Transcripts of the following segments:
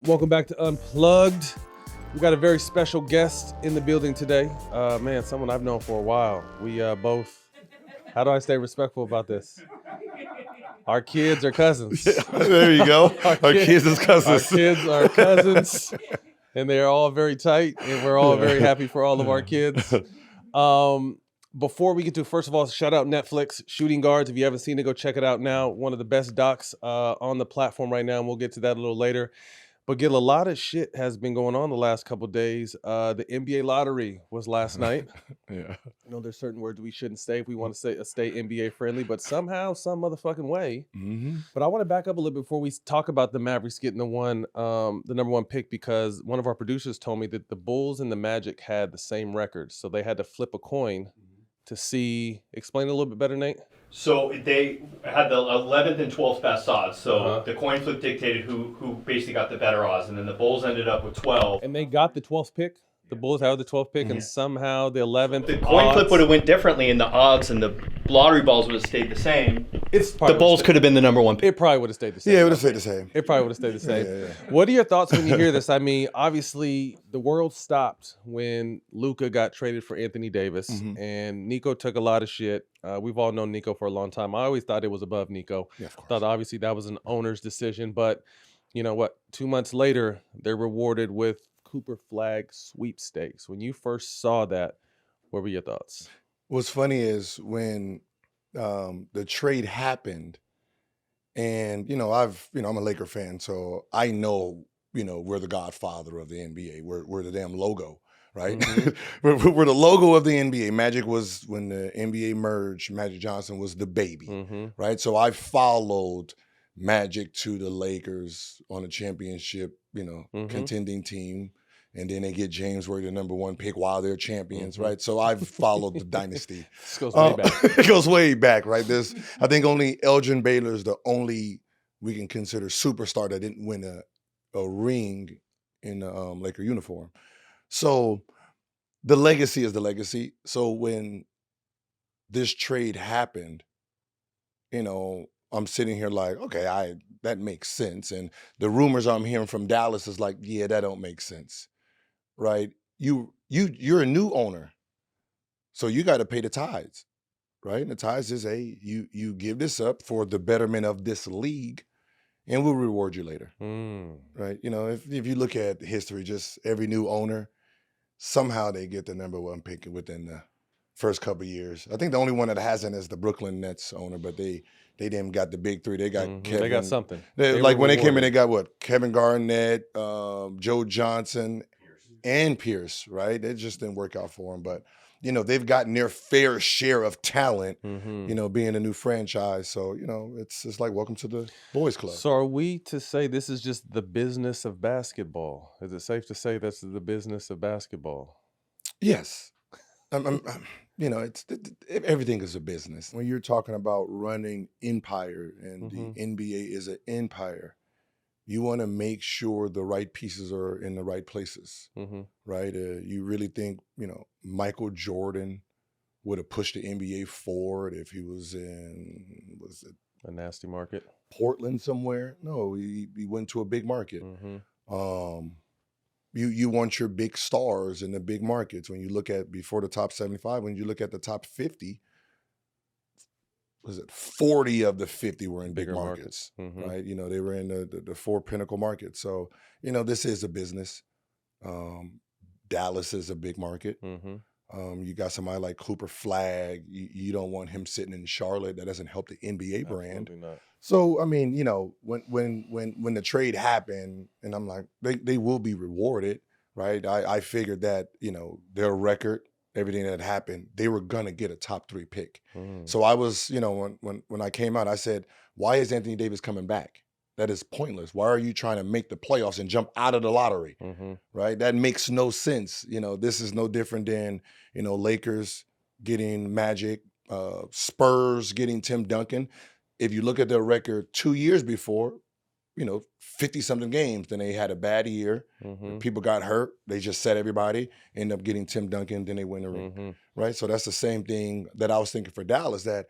Welcome back to Unplugged. We got a very special guest in the building today. Man, someone I've known for a while. We both, how do I stay respectful about this? Our kids are cousins. There you go. Our kids is cousins. Our kids are cousins, and they're all very tight, and we're all very happy for all of our kids. Before we get to, first of all, shout out Netflix, Shooting Guards. If you haven't seen it, go check it out now. One of the best docs on the platform right now, and we'll get to that a little later. But Gil, a lot of shit has been going on the last couple of days. The NBA lottery was last night. Yeah. I know there's certain words we shouldn't say if we want to stay NBA friendly, but somehow, some motherfucking way. Mm-hmm. But I want to back up a little bit before we talk about the Mavericks getting the number one pick, because one of our producers told me that the Bulls and the Magic had the same record, so they had to flip a coin to see. Explain a little bit better, Nate. So they had the 11th and 12th best odds. So the coin flip dictated who basically got the better odds, and then the Bulls ended up with 12. And they got the 12th pick. The Bulls had the 12th pick, and somehow the 11th. The coin flip would have went differently, and the odds and the lottery balls would have stayed the same. The Bulls could have been the number one pick. It probably would have stayed the same. Yeah, it would have stayed the same. It probably would have stayed the same. Yeah. What are your thoughts when you hear this? I mean, obviously, the world stopped when Luka got traded for Anthony Davis, and Nico took a lot of shit. We've all known Nico for a long time. I always thought it was above Nico. Yeah, of course. Thought obviously that was an owner's decision, but you know what? 2 months later, they're rewarded with Cooper Flagg sweepstakes. When you first saw that, what were your thoughts? What's funny is when the trade happened, and I'm a Laker fan, so I know we're the godfather of the NBA. We're the damn logo, right? Mm-hmm. we're the logo of the NBA. Magic was, when the NBA merged, Magic Johnson was the baby, right? So I followed Magic to the Lakers on a championship, contending team. And then they get James Worthy, the number one pick, while they're champions, right? So I've followed the dynasty. This goes way back. It goes way back, right? I think only Elgin Baylor is the only we can consider superstar that didn't win a ring in a Laker uniform. So the legacy is the legacy. So when this trade happened, I'm sitting here like, okay, that makes sense. And the rumors I'm hearing from Dallas is like, yeah, that don't make sense. Right? You're a new owner, so you got to pay the tithes, right? And the tithes is you give this up for the betterment of this league, and we'll reward you later, right? If you look at history, just every new owner, somehow they get the number one pick within the first couple of years. I think the only one that hasn't is the Brooklyn Nets owner, but they didn't got the big three. They got Kevin. They got something. When they came in, they got what? Kevin Garnett, Joe Johnson, and Pierce, right? It just didn't work out for them. But, they've gotten their fair share of talent, being a new franchise. So, it's like welcome to the boys club. So are we to say this is just the business of basketball? Is it safe to say that's the business of basketball? Yes. Everything is a business. When you're talking about running empire, and the NBA is an empire, you want to make sure the right pieces are in the right places, right? You really think, Michael Jordan would have pushed the NBA forward if he was in, a nasty market? Portland somewhere? No, he went to a big market. You want your big stars in the big markets. When you look at before the top 75, when you look at the top 50, 40 of the 50 were in big markets. Right? They were in the four pinnacle markets. So, this is a business. Dallas is a big market. You got somebody like Cooper Flagg. You don't want him sitting in Charlotte. That doesn't help the NBA brand. Absolutely not. So, I mean, when the trade happened, and I'm like, they will be rewarded, right? I figured that, their record, everything that happened, they were gonna get a top 3 pick. So I was, when I came out, I said, why is Anthony Davis coming back? That is pointless. Why are you trying to make the playoffs and jump out of the lottery? Right? That makes no sense. This is no different than, Lakers getting Magic, Spurs getting Tim Duncan. If you look at their record 2 years before, 50-something games. Then they had a bad year. People got hurt. They just set everybody, end up getting Tim Duncan, then they win the ring, right? So that's the same thing that I was thinking for Dallas, that,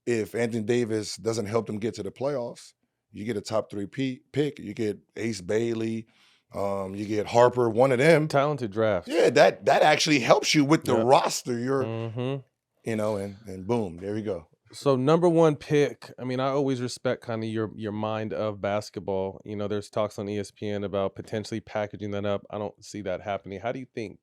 if Anthony Davis doesn't help them get to the playoffs, You get a top 3 pick. You get Ace Bailey. You get Harper. One of them. Talented draft. Yeah, that actually helps you with the Yep. roster. You're, Mm-hmm. you know, and boom, there we go. So number 1 pick. I mean, I always respect kind of your mind of basketball. You know, there's talks on ESPN about potentially packaging that up. I don't see that happening. How do you think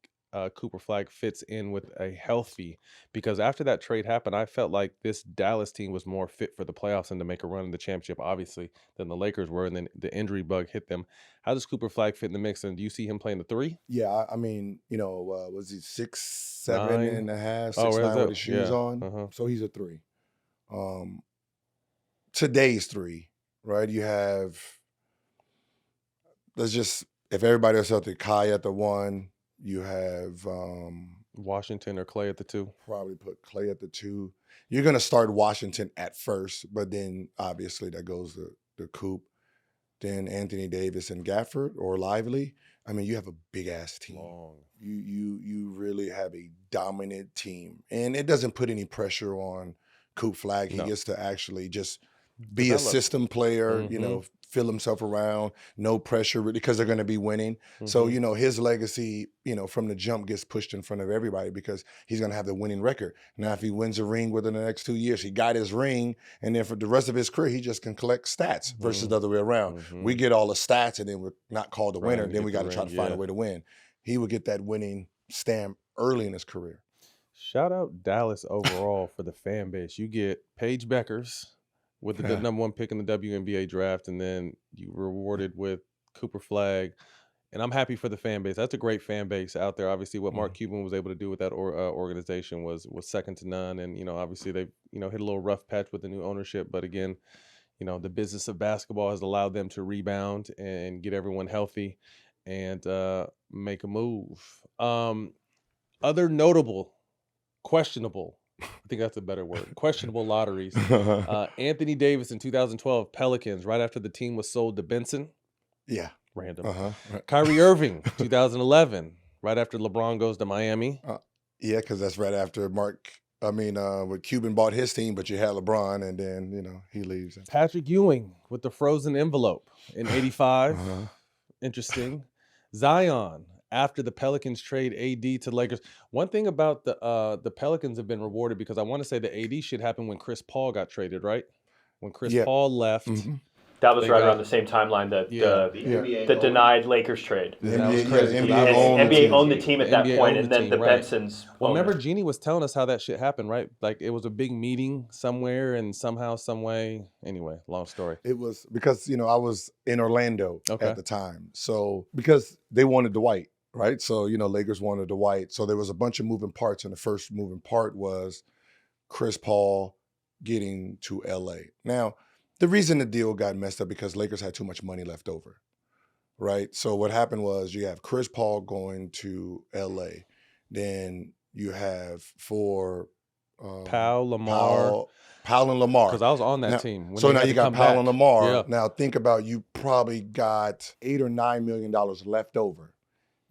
Cooper Flagg fits in with a healthy? Because after that trade happened, I felt like this Dallas team was more fit for the playoffs and to make a run in the championship, obviously, than the Lakers were. And then the injury bug hit them. How does Cooper Flagg fit in the mix? And do you see him playing the 3? Yeah, I mean, you know, was he 6'7" 9? and a half, Oh, 6'9" where's with that? his shoes Yeah. on? Uh-huh. So he's a 3. Today's 3, right? You have, if everybody else out there, Kai at the 1, you have Washington or Clay at the 2. probably put Clay at the 2. You're going to start Washington at first, but then obviously that goes to Coop, then Anthony Davis and Gafford or Lively. I mean, you have a big-ass team. Long. You really have a dominant team. And it doesn't put any pressure on Coop Flagg. He No. gets to actually just be a Develop. system player, you Mhm. know, feel himself around, no pressure really because they're going to be winning. So, Mhm. you know, his legacy, you know, from the jump gets pushed in front of everybody because he's going to have the winning record. Now, if he wins a ring within the next 2 years, he got his ring. And then for the rest of his career, he just can collect stats versus the other way around. Mhm. We get all the stats and then we're not called the winner. Right, Then get we the got to try ring, to find yeah. a way to win. He would get that winning stamp early in his career. Shout out Dallas overall for the fan base. You get Paige Beckers with the number 1 pick in the WNBA draft, and then you rewarded with Cooper Flagg. And I'm happy for the fan base. That's a great fan base out there. Obviously, what Mark Cuban was able to do with that organization was second to none. And, you know, obviously they've, you know, hit a little rough patch with the new ownership. But again, you know, the business of basketball has allowed them to rebound and get everyone healthy and make a move. Other notable, questionable, I think that's a better word, questionable lotteries. Anthony Davis in 2012, Pelicans, right after the team was sold to Benson. Yeah. Random. Kyrie Irving, 2011, right after LeBron goes to Miami. Yeah, because that's right after when Cuban bought his team, but you had LeBron, and then, you know, he leaves. Patrick Ewing with the frozen envelope in 85. Interesting. Zion after the Pelicans trade AD to Lakers. One thing about the Pelicans have been rewarded because I want to say the AD shit happened when Chris Paul got traded, right? When Chris Paul left. That was They right got- around the same timeline that Yeah. the denied Lakers trade. The That was NBA, crazy. yeah, the That NBA was- owned the NBA team. owned the team at The that NBA point, owned and the then team, the right. Bensons. Well, owned remember it. Jeannie was telling us how that shit happened, right? Like it was a big meeting somewhere and somehow, some way. Anyway, long story. It was because, you know, I was in Orlando Okay. at the time. So because they wanted Dwight, right? So, you know, Lakers wanted Dwight. So there was a bunch of moving parts. And the first moving part was Chris Paul getting to LA. Now, the reason the deal got messed up because Lakers had too much money left over, right? So what happened was you have Chris Paul going to LA. Then you have Powell, Lamar. Powell and Lamar. Because I was on that Now- team. when So they now had you to got come Powell back. and Lamar. Yeah. Now think about you probably got $8 or $9 million left over.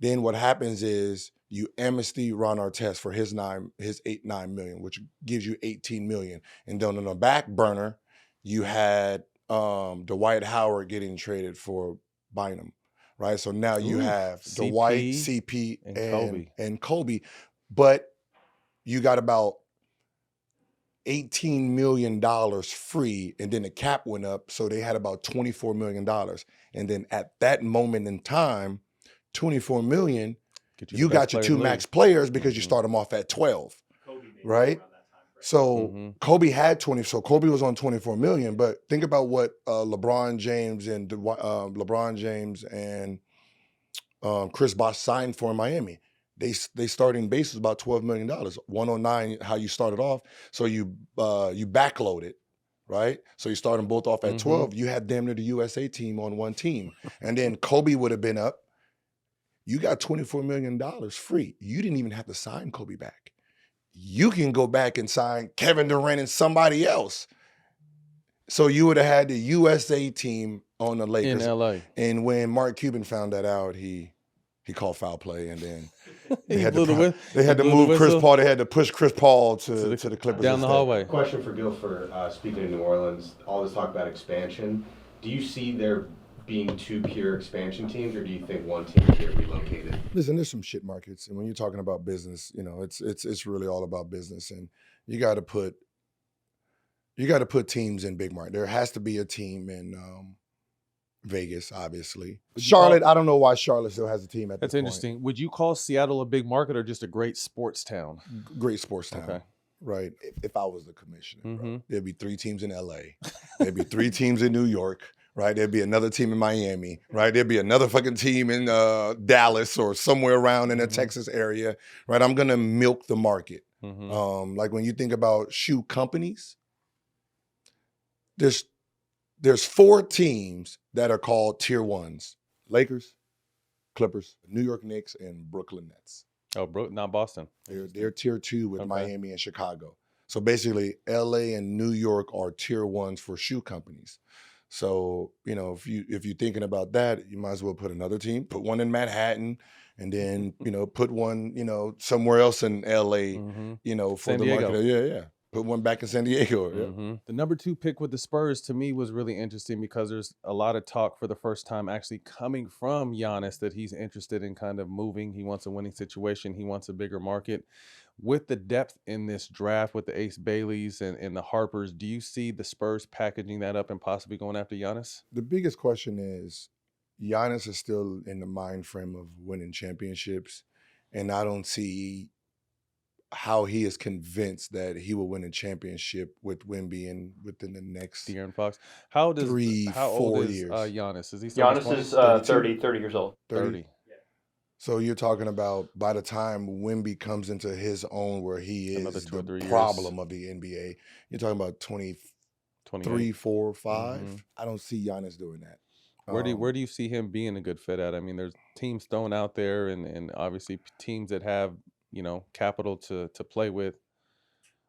Then what happens is you amnesty Ron Artest for his 8-9 million, which gives you 18 million. And then on the back burner, you had Dwight Howard getting traded for Bynum, right? So now you Ooh, have CP Dwight, CP, and and Kobe. But you got about $18 million free, and then the cap went up, so they had about $24 million. And then at that moment in time, $24 million, you got your 2 max players because you start them off at 12, right? So Kobe had 20, so Kobe was on 24 million. But think about what LeBron James and Chris Bosh signed for in Miami. They starting base was about $12 million, 109 how you started off. So you backloaded, right? So you start them both off at 12. You had damn near the USA team on one team, and then Kobe would have been up. You got $24 million free. You didn't even have to sign Kobe back. You can go back and sign Kevin Durant and somebody else. So you would have had the USA team on the Lakers. In LA. And when Mark Cuban found that out, he called foul play, and then they He had blew the whi- they had he to blew the move Chris whistle. Paul. They had to push Chris Paul to the Clippers Down the instead. hallway. Question for Gil for speaking in New Orleans. All this talk about expansion. Do you see there being two pure expansion teams, or do you think one team will get relocated? Listen, there's some shit markets, and when you're talking about business, it's really all about business, and you got to put teams in big market. There has to be a team in Vegas, obviously. Charlotte, I don't know why Charlotte still has a team at this point. That's interesting. Would you call Seattle a big market or just a great sports town? Great sports town. Okay. Right. If I was the commissioner, Mm-hmm. bro, there'd be 3 teams in LA. There'd be 3 teams in New York. Right. There'd be another team in Miami. Right. There'd be another fucking team in Dallas or somewhere around in the Texas area. Right. I'm going to milk the market. Mm-hmm. Like when you think about shoe companies, there's 4 teams that are called tier 1s. Lakers, Clippers, New York Knicks, and Brooklyn Nets. Oh, not Boston. They're tier 2 with Miami and Chicago. So basically, LA and New York are tier 1s for shoe companies. So, if you're thinking about that, you might as well put another team, put one in Manhattan, and then, put one, somewhere else in LA, for San the Diego. market. Yeah. Put one back in San Diego. Yeah. The number 2 pick with the Spurs to me was really interesting because there's a lot of talk for the first time actually coming from Giannis that he's interested in kind of moving. He wants a winning situation. He wants a bigger market. With the depth in this draft with the Ace Baileys and the Harpers, do you see the Spurs packaging that up and possibly going after Giannis? The biggest question is Giannis is still in the mind frame of winning championships, and I don't see how he is convinced that he will win a championship with Wemby and within the next De'Aaron Fox. How old 4 is years. Giannis? Is he still in his Giannis is 20s? 30 years old. 30. So you're talking about by the time Wemby comes into his own where he Another is 2 or the 3 problem years. of the NBA, you're talking about 23, 28. 4, 5. I don't see Giannis doing that. Where do you see him being a good fit at? I mean, there's teams thrown out there and obviously teams that have, capital to play with,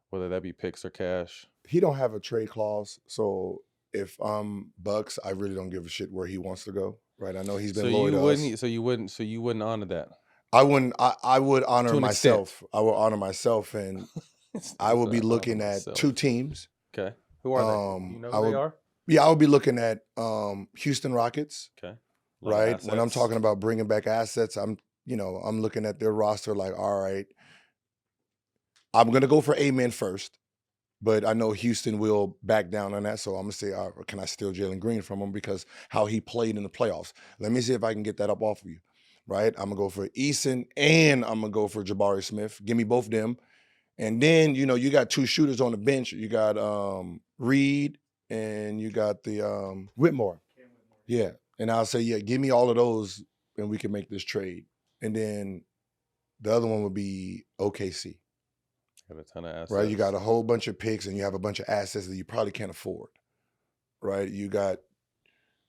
whether that be picks or cash. He don't have a trade clause, so if I'm Bucks, I really don't give a shit where he wants to go. Right? I know he's been loyal to us. So you wouldn't honor that. I wouldn't. I would honor To an myself. I will honor myself, and I will be looking at 2 teams. Okay. Who are they? You know who they are? Yeah, I would be looking at Houston Rockets. Okay. Right. When I'm talking about bringing back assets, I'm looking at their roster like, all right, I'm gonna go for Amen first, but I know Houston will back down on that, so I'm gonna say, can I steal Jalen Green from him because how he played in the playoffs? Let me see if I can get that up off of you. Right. I'm gonna go for Eason and I'm gonna go for Jabari Smith. Give me both of them, and then you got 2 shooters on the bench. You got Reed and you got the Whitmore. Yeah. And I'll say, yeah, give me all of those and we can make this trade. And then the other one would be OKC. Have a ton of assets. Right? You got a whole bunch of picks and you have a bunch of assets that you probably can't afford. Right? You got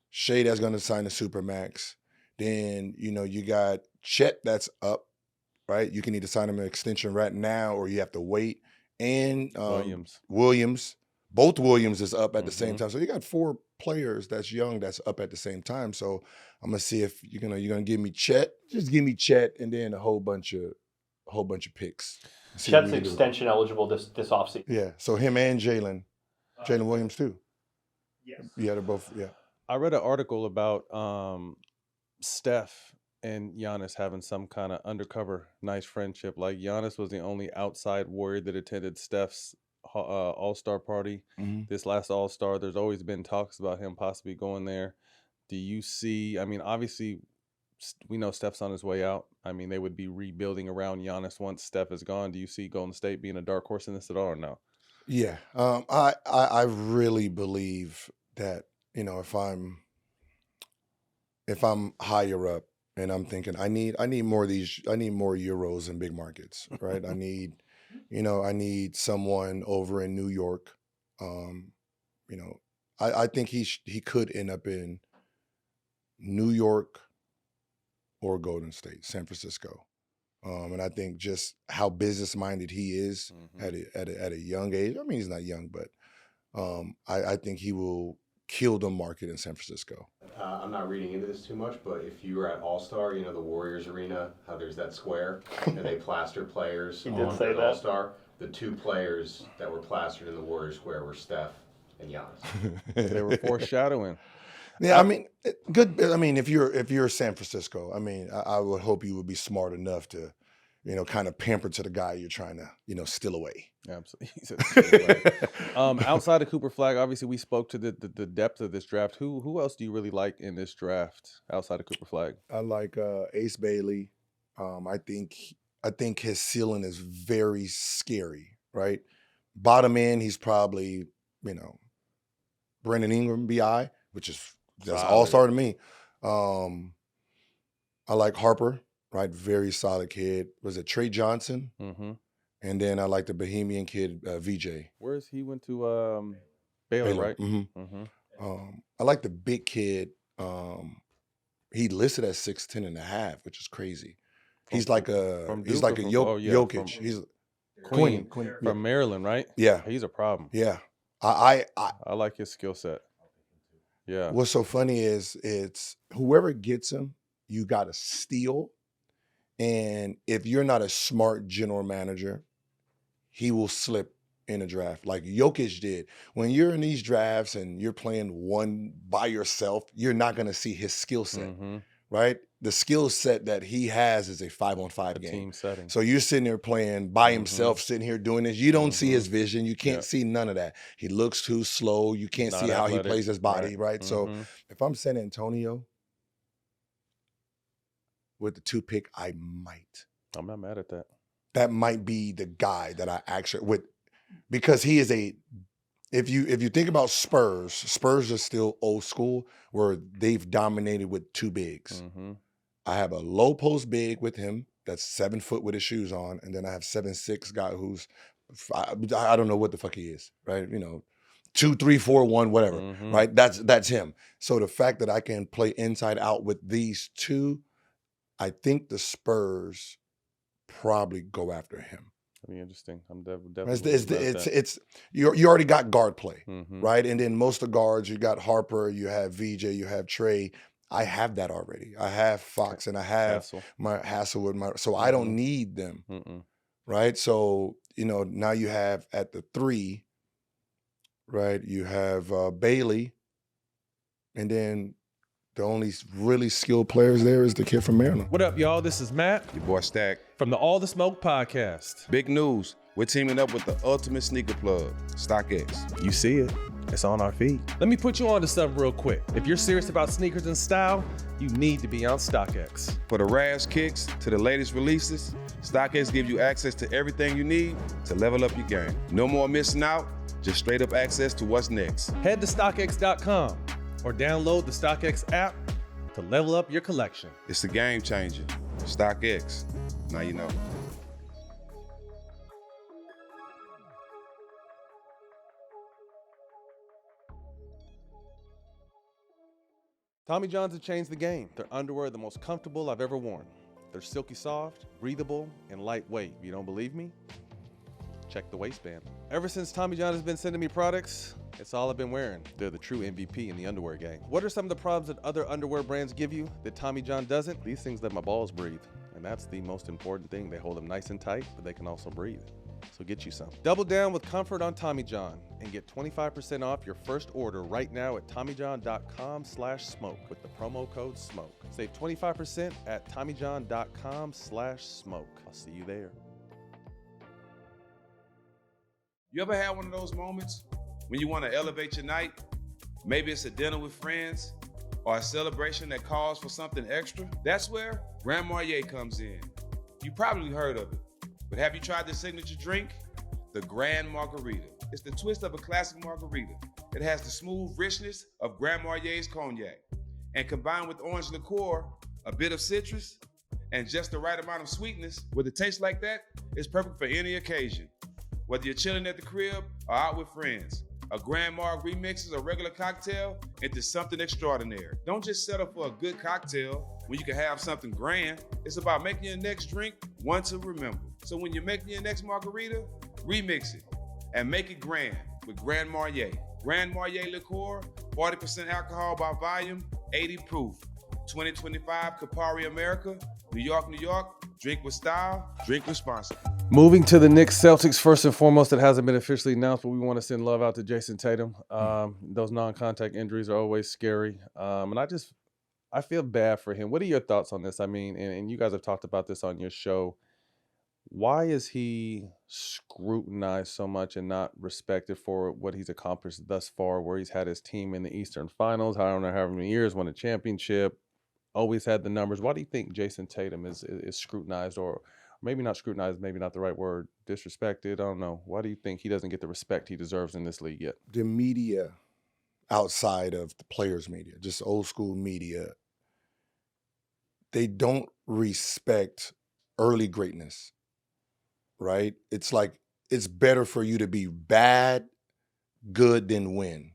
Shea that's going to sign the Supermax. Then, you got Chet that's up. Right? You can either sign him an extension right now or you have to wait. And Williams. Both Williams is up at the same time. So you got 4 players that's young that's up at the same time. So I'm gonna see if you're gonna give me Chet. Just give me Chet and then a whole bunch of picks. Chet's extension eligible this offseason. Yeah. So him and Jalen Williams too. Yes. Yeah, they're both. Yeah. I read an article about Steph and Giannis having some kind of undercover nice friendship. Like Giannis was the only outside Warrior that attended Steph's All-Star party. This last All-Star, there's always been talks about him possibly going there. Do you see, I mean, obviously we know Steph's on his way out. I mean, they would be rebuilding around Giannis once Steph is gone. Do you see Golden State being a dark horse in this at all or no? Yeah. I really believe that, if I'm higher up and I'm thinking I need more of these, I need more Euros in big markets, right? I need someone over in New York. I think he could end up in New York or Golden State, San Francisco. And I think just how business minded he is at a young age. I mean, he's not young, but I think he will kill the market in San Francisco. I'm not reading into this too much, but if you were at All-Star, the Warriors arena, how there's that square, and they plaster players on All-Star. The 2 players that were plastered in the Warriors square were Steph and Giannis. They were foreshadowing. Yeah, I mean, good. I mean, if you're San Francisco, I mean, I would hope you would be smart enough to, kind of pamper to the guy you're trying to, steal away. Absolutely. Outside of Cooper Flagg, obviously we spoke to the depth of this draft. Who else do you really like in this draft outside of Cooper Flagg? I like Ace Bailey. I think his ceiling is very scary. Right, bottom end, he's probably Brandon Ingram, BI, which is that's all-star to me. I like Harper. Right, very solid kid. Was it Trey Johnson? Mm-hmm. And then I like the Bohemian kid, VJ. Where's he went to Baylor, right? Mm-hmm. Mm-hmm. I like the big kid. He listed at 6'10" and a half, which is crazy. He's like a Jokic. He's Queen from Maryland, right? Yeah, he's a problem. Yeah, I like his skill set. Yeah. What's so funny is it's whoever gets him, you got to steal. And if you're not a smart general manager, he will slip in a draft like Jokic did. When you're in these drafts and you're playing one by yourself, you're not going to see his skill set, right? The skill set that he has is a 5-on-5 game. Team setting. So you're sitting there playing by himself, sitting here doing this. You don't see his vision. You can't see none of that. He looks too slow. You can't see how he plays his body, right? So if I'm San Antonio, with the 2 pick, I'm not mad at that. That might be the guy that I actually would, because he is if you think about Spurs are still old school where they've dominated with 2 bigs. I have a low post big with him that's 7 foot with his shoes on, and then I have 7'6" guy who's I don't know what the fuck he is, right? 2, 3, 4, 1, whatever, right? That's him. So the fact that I can play inside out with these 2. I think the Spurs probably go after him. That'd be interesting. I'm definitely. It's you already got guard play, right? And then most of the guards, you got Harper, you have VJ, you have Trey. I have that already. I have Fox and I have my Hasselwood. So I don't need them, right? So now you have at the 3, right? You have Bailey, and then. The only really skilled players there is the kid from Maryland. What up, y'all? This is Matt. Your boy Stack. From the All the Smoke podcast. Big news. We're teaming up with the ultimate sneaker plug, StockX. You see it. It's on our feed. Let me put you on to something real quick. If you're serious about sneakers and style, you need to be on StockX. For the rash kicks to the latest releases, StockX gives you access to everything you need to level up your game. No more missing out, just straight up access to what's next. Head to StockX.com. or download the StockX app to level up your collection. It's the game changer. StockX. Now you know. Tommy John's have changed the game. Their underwear are the most comfortable I've ever worn. They're silky soft, breathable, and lightweight. If you don't believe me, check the waistband. Ever since Tommy John has been sending me products, it's all I've been wearing. They're the true MVP in the underwear game. What are some of the problems that other underwear brands give you that Tommy John doesn't? These things let my balls breathe. And that's the most important thing. They hold them nice and tight, but they can also breathe. So get you some. Double down with comfort on Tommy John and get 25% off your first order right now at TommyJohn.com/smoke with the promo code SMOKE. Save 25% at TommyJohn.com/smoke. I'll see you there. You ever had one of those moments when you want to elevate your night? Maybe it's a dinner with friends or a celebration that calls for something extra. That's where Grand Marnier comes in. You probably heard of it, but have you tried the signature drink? The Grand Margarita. It's the twist of a classic margarita. It has the smooth richness of Grand Marnier's cognac. And combined with orange liqueur, a bit of citrus, and just the right amount of sweetness, with a taste like that, it's perfect for any occasion. Whether you're chilling at the crib or out with friends, a Grand Marg remixes a regular cocktail into something extraordinary. Don't just settle for a good cocktail when you can have something grand. It's about making your next drink one to remember. So when you're making your next margarita, remix it and make it grand with Grand Marnier. Grand Marnier liqueur, 40% alcohol by volume, 80 proof. 2025 Campari America, New York, New York, drink with style, drink responsibly. Moving to the Knicks Celtics, first and foremost, it hasn't been officially announced, but we want to send love out to Jayson Tatum. Those non-contact injuries are always scary. And I feel bad for him. What are your thoughts on this? I mean, and you guys have talked about this on your show. Why is he scrutinized so much and not respected for what he's accomplished thus far, where he's had his team in the Eastern Finals, I don't know how many years, won a championship, always had the numbers. Why do you think Jayson Tatum is scrutinized, or maybe not scrutinized, maybe not the right word, disrespected? I don't know. Why do you think he doesn't get the respect he deserves in this league yet? The media outside of the players' media, just old school media, they don't respect early greatness, right? It's like it's better for you to be bad, good than win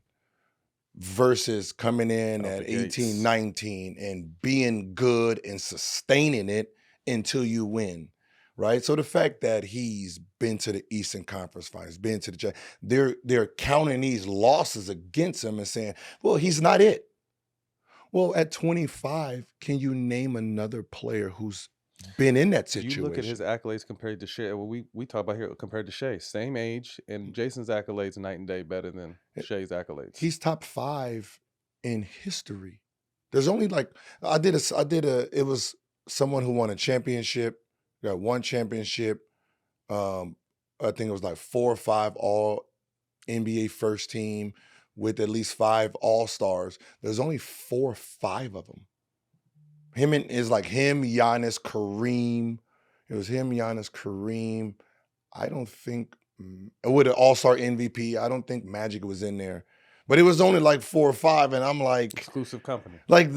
versus coming in at 18, 19 and being good and sustaining it until you win, right? So the fact that he's been to the Eastern Conference Finals, been to the they're counting these losses against him and saying, well, he's not it. Well, at 25, can you name another player who's been in that situation? You look at his accolades compared to Shea. Well, we talk about here compared to Shea, same age, and Jason's accolades night and day better than Shea's accolades. He's top 5 in history. There's only like it was someone who won a championship, got one championship. I think it was like 4 or 5 all NBA first team with at least 5 all-stars. There's only 4 or 5 of them. Giannis, Kareem. It was him, Giannis, Kareem. I don't think with an all-star MVP, I don't think Magic was in there. But it was only like 4 or 5, and I'm like, exclusive company. Like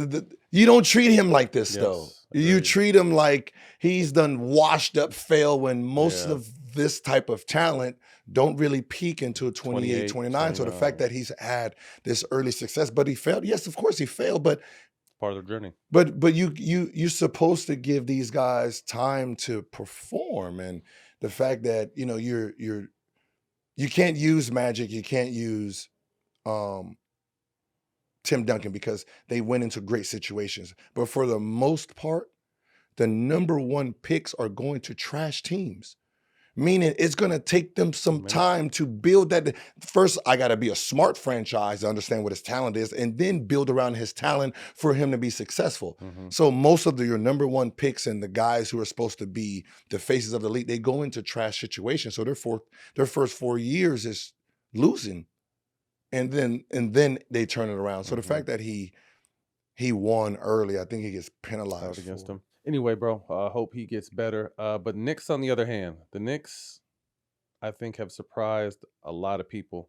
you don't treat him like this, Yes, though. agreed. You treat him like he's done washed up fail when most of this type of talent don't really peak until 28, 29. So the fact that he's had this early success, but he failed. Yes, of course he failed, but part of the journey. But you're supposed to give these guys time to perform, and the fact that you can't use Magic, you can't use Tim Duncan because they went into great situations. But for the most part, the number 1 picks are going to trash teams. Meaning it's going to take them some time to build that. First, I got to be a smart franchise to understand what his talent is and then build around his talent for him to be successful. Mm-hmm. So most of your number 1 picks and the guys who are supposed to be the faces of the league, they go into trash situations. So their first 4 years is losing. And then they turn it around. So the fact that he won early, I think he gets penalized against him. Anyway, bro, I hope he gets better. But Knicks, on the other hand, the Knicks, I think, have surprised a lot of people.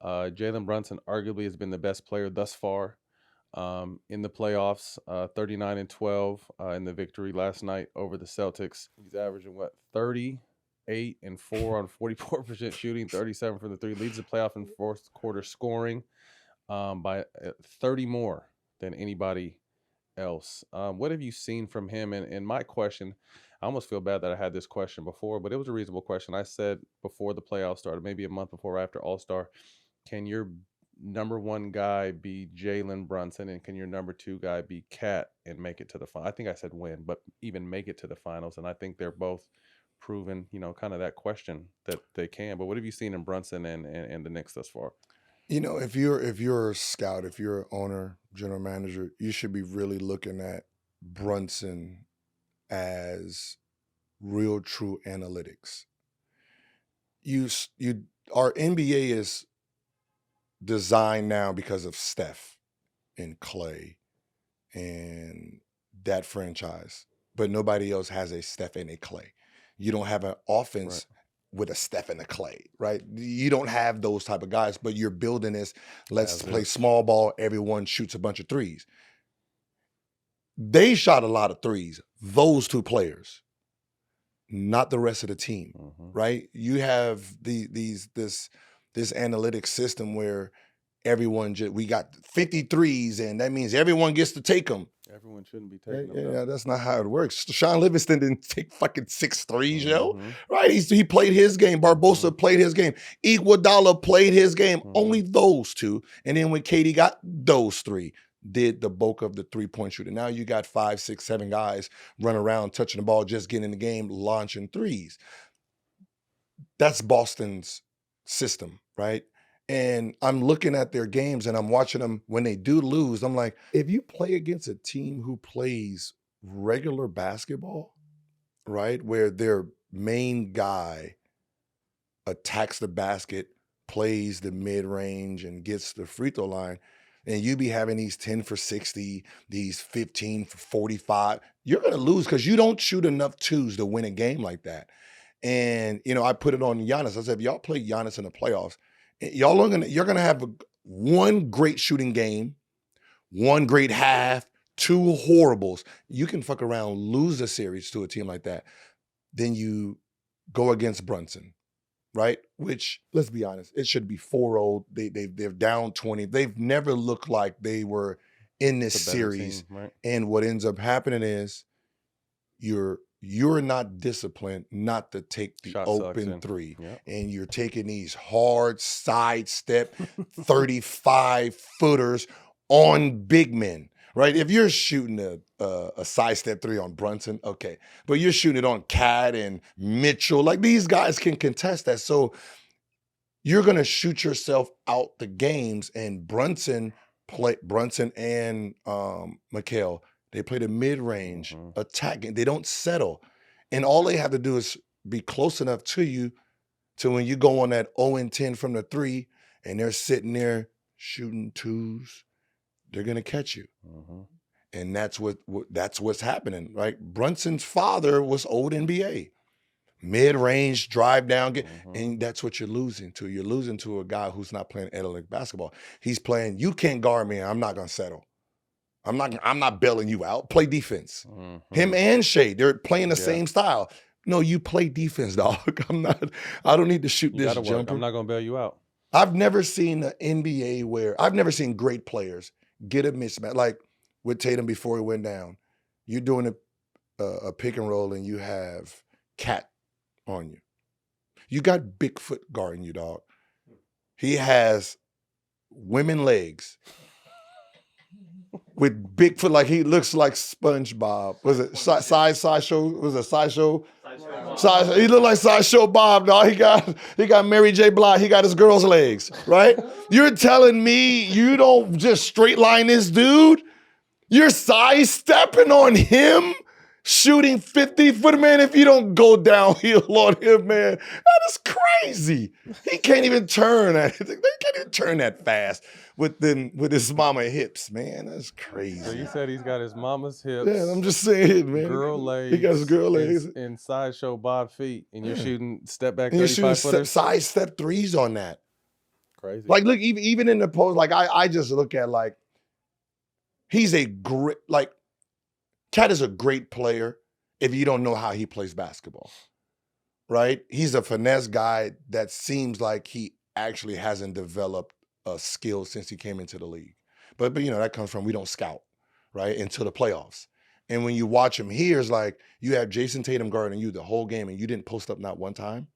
Jalen Brunson arguably has been the best player thus far in the playoffs, 39-12 in the victory last night over the Celtics. He's averaging, 38 and 4 on 44% shooting, 37 from the 3. Leads the playoff in fourth quarter scoring by 30 more than anybody else. What have you seen from him? And my question, I almost feel bad that I had this question before, but it was a reasonable question. I said before the playoffs started, maybe a month before or after All-Star, can your number 1 guy be Jalen Brunson, and can your number 2 guy be Cat and make it to the final? I think I said win, but even make it to the finals. And I think they're both proven, kind of that question that they can. But what have you seen in Brunson and the Knicks thus far? If you're a scout, if you're an owner, general manager, you should be really looking at Brunson as real, true analytics. Our NBA is designed now because of Steph and Clay and that franchise, but nobody else has a Steph and a Clay. You don't have an offense with a Steph and a Clay, right? You don't have those type of guys, but you're building this, let's play small ball, everyone shoots a bunch of threes. They shot a lot of threes, those 2 players, not the rest of the team, right? You have this analytic system where we got 50 threes, and that means everyone gets to take them. Everyone shouldn't be taking them. Yeah, that's not how it works. Sean Livingston didn't take fucking 6 threes, yo. Right? He played his game. Barbosa played his game. Iguodala played his game. Only those 2. And then when KD got those 3, did the bulk of the three-point shooting. Now you got 5, 6, 7 guys running around, touching the ball, just getting in the game, launching threes. That's Boston's system, right? And I'm looking at their games and I'm watching them when they do lose. I'm like, if you play against a team who plays regular basketball, right, where their main guy attacks the basket, plays the mid-range and gets the free throw line, and you be having these 10 for 60, these 15 for 45, you're going to lose because you don't shoot enough twos to win a game like that. And, I put it on Giannis. I said, if y'all play Giannis in the playoffs, you're going to have one great shooting game, one great half, 2 horribles. You can fuck around, lose a series to a team like that. Then you go against Brunson, right? Which, let's be honest, it should be 4-0. They're down 20. They've never looked like they were in this series. Team, right? And what ends up happening is you're not disciplined not to take the Shot open selection. 3. Yep. And you're taking these hard sidestep 35 footers on big men. Right? If you're shooting a sidestep 3 on Brunson, okay. But you're shooting it on Cat and Mitchell. Like, these guys can contest that. So you're going to shoot yourself out the games. And Brunson and Mikal, they play the mid-range, attacking. They don't settle. And all they have to do is be close enough to you to when you go on that 0-10 from the 3 and they're sitting there shooting 2s, they're gonna catch you, and that's what's happening, right? Brunson's father was old NBA, mid-range, drive down, and that's what you're losing to. You're losing to a guy who's not playing analytic basketball. He's playing, you can't guard me, I'm not gonna settle. I'm not bailing you out. Play defense. Him and Shea, they're playing the same style. No, you play defense, dog. I don't need to shoot this jumper. I'm not gonna bail you out. I've never seen the NBA where I've never seen great players get a mismatch. Like with Tatum before he went down, you're doing a pick and roll and you have Cat on you. You got Bigfoot guarding you, dog. He has women legs with Bigfoot, like he looks like SpongeBob. Was it Sideshow? Was it Sideshow? He looked like Sideshow Bob, dog. He got Mary J. Blige. He got his girl's legs, right? You're telling me you don't just straight line this dude? You're sidestepping on him, shooting 50-foot, man. If you don't go downhill on him, man, that is crazy. He can't even turn that. They can't even turn that fast with his mama hips, man. That's crazy. So you said he's got his mama's hips. Yeah, I'm just saying, man. Girl legs. He got his girl legs. And Sideshow Bob feet. And you're shooting step back And you're 35 shooting footers. side step 3s on that. Crazy. Like, look, even in the post, like, I just look at, like, he's a great, like, Cat is a great player if you don't know how he plays basketball, right? He's a finesse guy that seems like he actually hasn't developed a skill since he came into the league. But that comes from we don't scout, right, until the playoffs. And when you watch him here, it's like you have Jayson Tatum guarding you the whole game and you didn't post up not one time.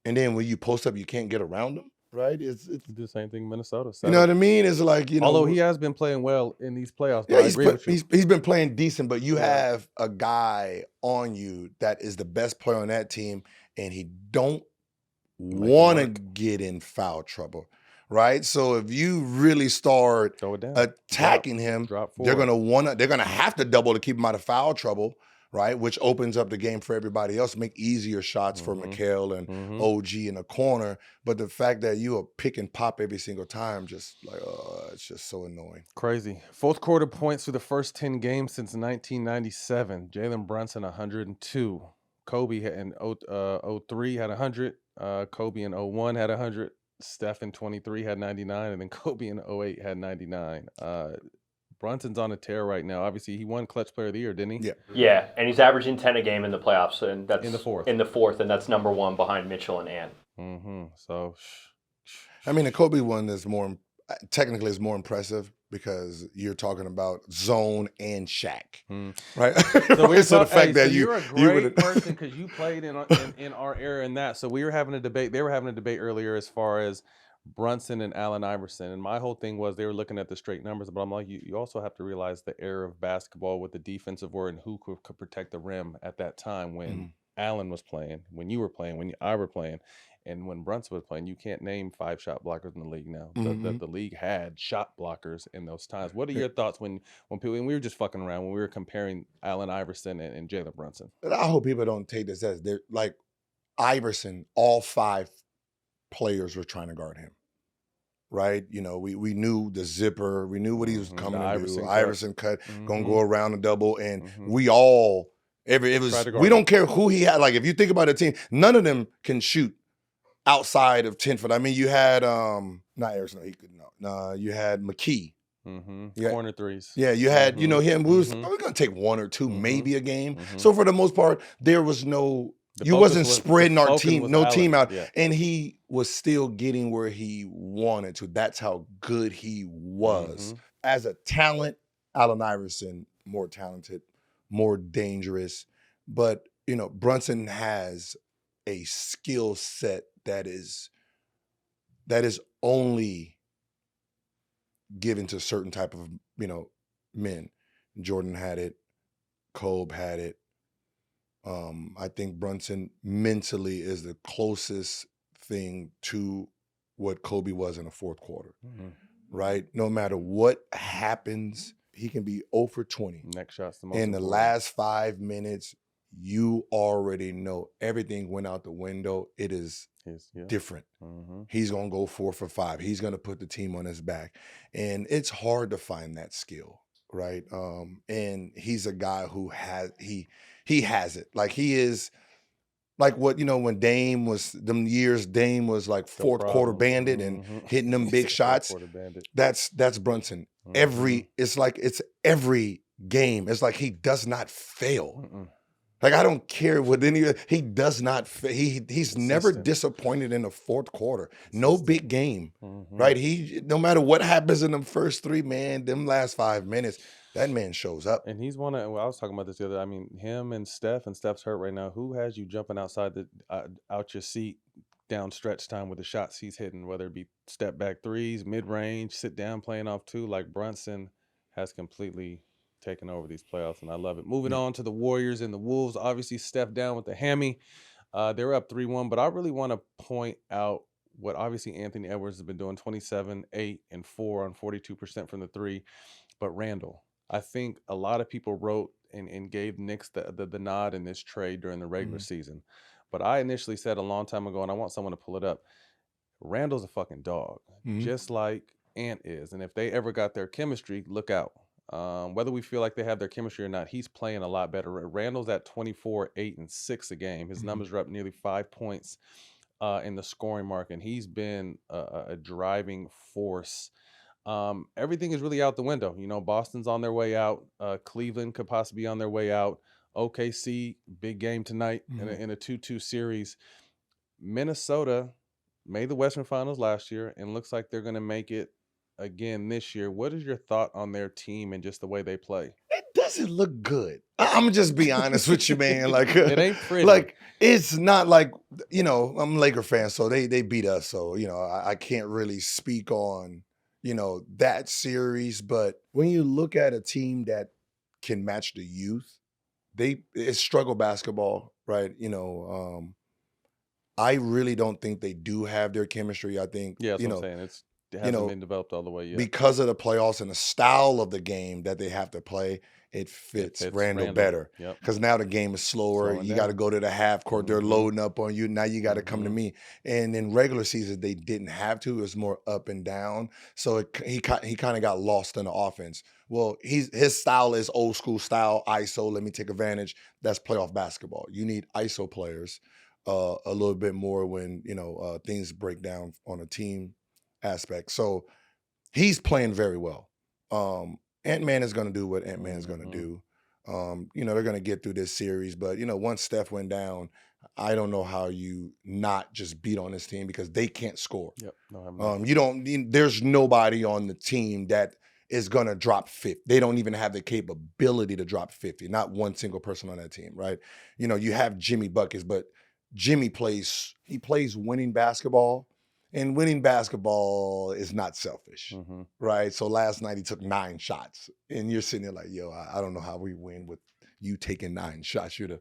And then when you post up, you can't get around him, right? It's do the same thing in Minnesota. you know what I mean? It's like, although he has been playing well in these playoffs. Yeah, I agree with you. he's been playing decent, but you have a guy on you that is the best player on that team, and he don't want to get in foul trouble, right? So if you really start Throw it down. attacking him, Drop they're forward. they're gonna have to double to keep him out of foul trouble, right? Which opens up the game for everybody else, make easier shots for Mikal and OG in the corner. But the fact that you are pick and pop every single time, just like, it's just so annoying. Crazy. Fourth quarter points through the first 10 games since 1997. Jalen Brunson, 102. Kobe in 03 had 100. Kobe in 01 had 100. Steph in 23 had 99. And then Kobe in 08 had 99. Brunson's on a tear right now. Obviously, he won Clutch Player of the Year, didn't he? Yeah. Yeah, and he's averaging 10 a game in the playoffs, and that's In the fourth. and that's number 1 behind Mitchell and Ant. So, I mean, the Kobe one is technically is more impressive because you're talking about zone and Shaq, right? So the fact that you're a great person because you played in our era in that. So we were having a debate. They were having a debate earlier as far as Brunson and Allen Iverson. And my whole thing was they were looking at the straight numbers, but I'm like, you also have to realize the era of basketball with the defensive word and who could protect the rim at that time when Allen was playing, when you were playing, when I were playing, and when Brunson was playing. You can't name 5 shot blockers in the league now. The league had shot blockers in those times. What are your thoughts when we were just fucking around, when we were comparing Allen Iverson and Jalen Brunson? I hope people don't take this as they're like Iverson, all 5 players were trying to guard him. Right, we knew the zipper, we knew what he was coming to do. Iverson cut, gonna go around the double, and we all we don't care who he had. Like if you think about a team, none of them can shoot outside of 10 foot. I mean, you had not Arenas, he couldn't. No, you had McKee, corner threes. Yeah, you had him. We're gonna take 1 or 2 maybe a game. So for the most part, there was no. You wasn't spreading our team, team out, and he was still getting where he wanted to. That's how good he was. As a talent, Allen Iverson, more talented, more dangerous. But, Brunson has a skill set that is only given to certain type of, men. Jordan had it. Kobe had it. I think Brunson mentally is the closest thing to what Kobe was in the fourth quarter, right? No matter what happens, he can be 0 for 20. Next shot's the most in the important. last 5 minutes, you already know everything went out the window. It is different. He's going to go 4 for 5. He's going to put the team on his back. And it's hard to find that skill, right? And he's a guy who he has it. Like he is like what, when Dame was like fourth quarter bandit and hitting them big shots. That's Brunson. It's every game. It's like he does not fail. Like I don't care what he does not fail. He's never disappointed in the fourth quarter. No big game. Right? No matter what happens in them first 3, man, them last 5 minutes, that man shows up. And he's one of, I was talking about this the other, I mean, him and Steph's hurt right now. Who has you jumping outside out your seat down stretch time with the shots he's hitting, whether it be step back threes, mid-range, sit down, playing off 2, like Brunson has completely taken over these playoffs, and I love it. Moving on to the Warriors and the Wolves, obviously Steph down with the hammy. They're up 3-1, but I really want to point out what obviously Anthony Edwards has been doing, 27, 8, and 4 on 42% from the 3, but Randle. I think a lot of people wrote and gave Knicks the nod in this trade during the regular season. But I initially said a long time ago, and I want someone to pull it up, Randle's a fucking dog, just like Ant is. And if they ever got their chemistry, look out. Whether we feel like they have their chemistry or not, he's playing a lot better. Randle's at 24, 8, and 6 a game. His numbers are up nearly 5 points in the scoring mark, and he's been a driving force. Everything is really out the window. Boston's on their way out. Cleveland could possibly be on their way out. OKC, big game tonight in a 2-2 series. Minnesota made the Western Finals last year and looks like they're going to make it again this year. What is your thought on their team and just the way they play? It doesn't look good. I'm just be honest with you, man. Like it ain't pretty. Like it's not like I'm a Laker fan, so they beat us. So I can't really speak on that series. But when you look at a team that can match the youth, it's struggle basketball, right? I really don't think they do have their chemistry. I think that's what I'm saying. It hasn't been developed all the way yet. Because of the playoffs and the style of the game that they have to play, it fits Randle better. Because now the game is slower. You got to go to the half court. They're loading up on you. Now you got to come to me. And in regular season, they didn't have to. It was more up and down. So he kind of got lost in the offense. Well, his style is old school style, ISO. Let me take advantage. That's playoff basketball. You need ISO players a little bit more when things break down on a team aspect. So he's playing very well. Ant-Man is going to do what Ant-Man is going to do. They're going to get through this series, but once Steph went down, I don't know how you not just beat on this team because they can't score. There's nobody on the team that is going to drop 50. They don't even have the capability to drop 50. Not one single person on that team, right? You have Jimmy buckets, but Jimmy plays winning basketball. And winning basketball is not selfish, right? So last night he took 9 shots, and you're sitting there like, yo, I don't know how we win with you taking 9 shots. You're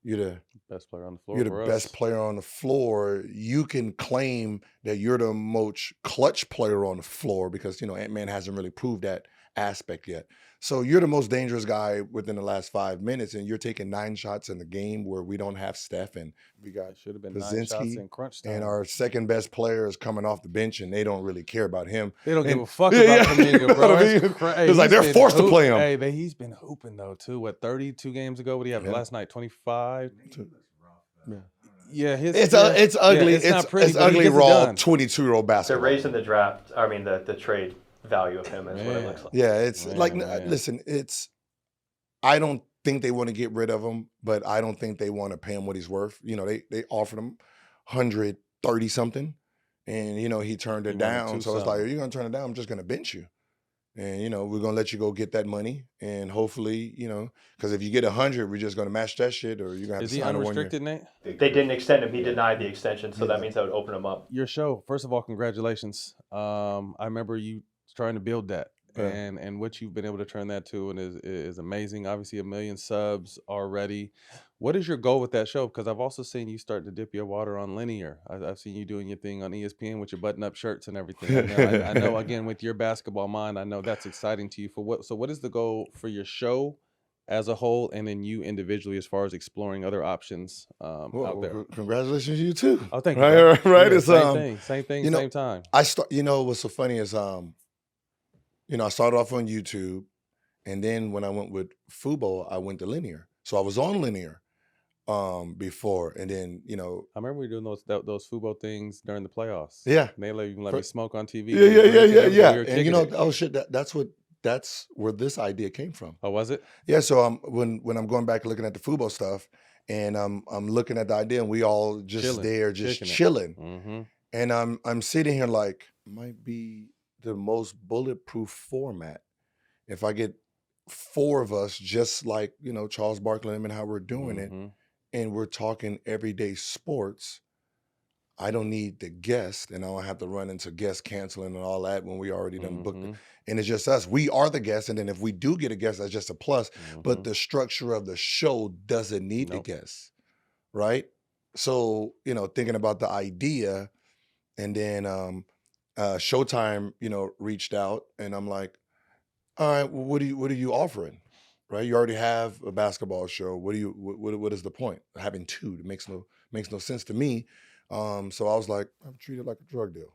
the best player on the floor. You're the best player on the floor. You can claim that you're the most clutch player on the floor because, Ant-Man hasn't really proved that aspect yet. So you're the most dangerous guy within the last 5 minutes, and you're taking 9 shots in the game where we don't have Steph, and we got should have been 9 shots in crunch time. And our second best player is coming off the bench, and they don't really care about him. They don't give a fuck about Kuminga, bro. It's like they're forced to play him. Hey, he's been hooping though too. What 32 games ago? What did he have last night? 25. Yeah, it's ugly. Yeah, it's not pretty, it's ugly raw 22-year-old basketball. They're raising the draft. I mean, the trade value of him is what it looks like. Yeah, it's listen, I don't think they want to get rid of him, but I don't think they want to pay him what he's worth. They offered him 130 something, and he turned it down. So it's like, you're gonna turn it down, I'm just gonna bench you. And we're gonna let you go get that money, and hopefully, because if you get 100, we're just gonna match that shit, or you're gonna have to sign a 1 year. Is he unrestricted, Nate? They didn't extend him. He denied the extension, so that means that would open him up. Your show, first of all, congratulations. I remember you trying to build that, and what you've been able to turn that to, and is amazing. Obviously, 1 million subs already. What is your goal with that show? Because I've also seen you start to dip your water on linear. I've seen you doing your thing on ESPN with your button-up shirts and everything. I know, again, with your basketball mind, I know that's exciting to you. So what is the goal for your show as a whole, and then you individually as far as exploring other options out there? Congratulations to you too. Oh, thank you. Right. Yeah, It's same thing, same time. What's so funny is I started off on YouTube, and then when I went with Fubo, I went to linear. So I was on linear before, and then I remember we were doing those Fubo things during the playoffs. Yeah, and they let me smoke on TV. Yeah. And oh shit, that's where this idea came from. Oh, was it? Yeah. So when I'm going back and looking at the Fubo stuff, and I'm looking at the idea, and we all just chilling, and I'm sitting here like, might be the most bulletproof format if I get 4 of us, just like Charles Barkley and how we're doing it, and we're talking everyday sports. I don't need the guest, and I don't have to run into guest canceling and all that when we already done booked it. And it's just us. We are the guest, and then if we do get a guest, that's just a plus. But the structure of the show doesn't need the guest, right? So thinking about the idea, and then Showtime, reached out, and I'm like, all right, well, what are you offering? Right? You already have a basketball show. What is the point? Having 2, it makes no sense to me. So I was like, I'm treated like a drug deal.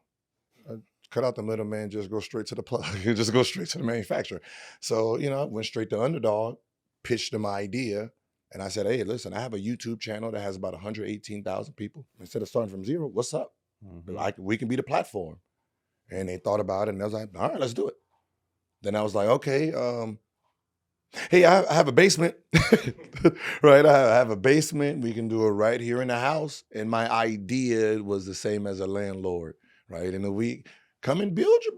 I cut out the middleman, just go straight to the plug. Just go straight to the manufacturer. So, I went straight to Underdog, pitched them my idea, and I said, hey, listen, I have a YouTube channel that has about 118,000 people. Instead of starting from 0, what's up? We can be the platform. And they thought about it, and I was like, all right, let's do it. Then I was like, okay, hey, I have a basement, right? I have a basement. We can do it right here in the house. And my idea was the same as a landlord, right? In a week, come and build your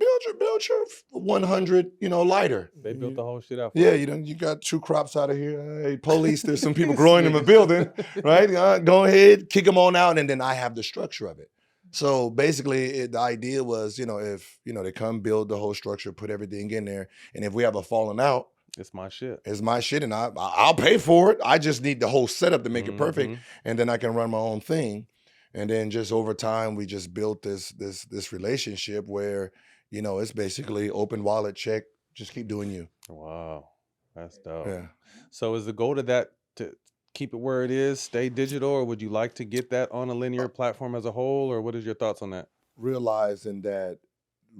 100, lighter. They built the whole shit out. Yeah, you got 2 crops out of here. Hey, police, there's some people growing in the building, right? Go ahead, kick them on out, and then I have the structure of it. So basically, the idea was, if, they come build the whole structure, put everything in there, and if we have a falling out, it's my shit. It's my shit, and I'll pay for it. I just need the whole setup to make it perfect, and then I can run my own thing. And then just over time, we just built this relationship where, it's basically open wallet, check, just keep doing you. Wow, that's dope. Yeah. So is the goal to that to keep it where it is, stay digital, or would you like to get that on a linear platform as a whole, or what is your thoughts on that? Realizing that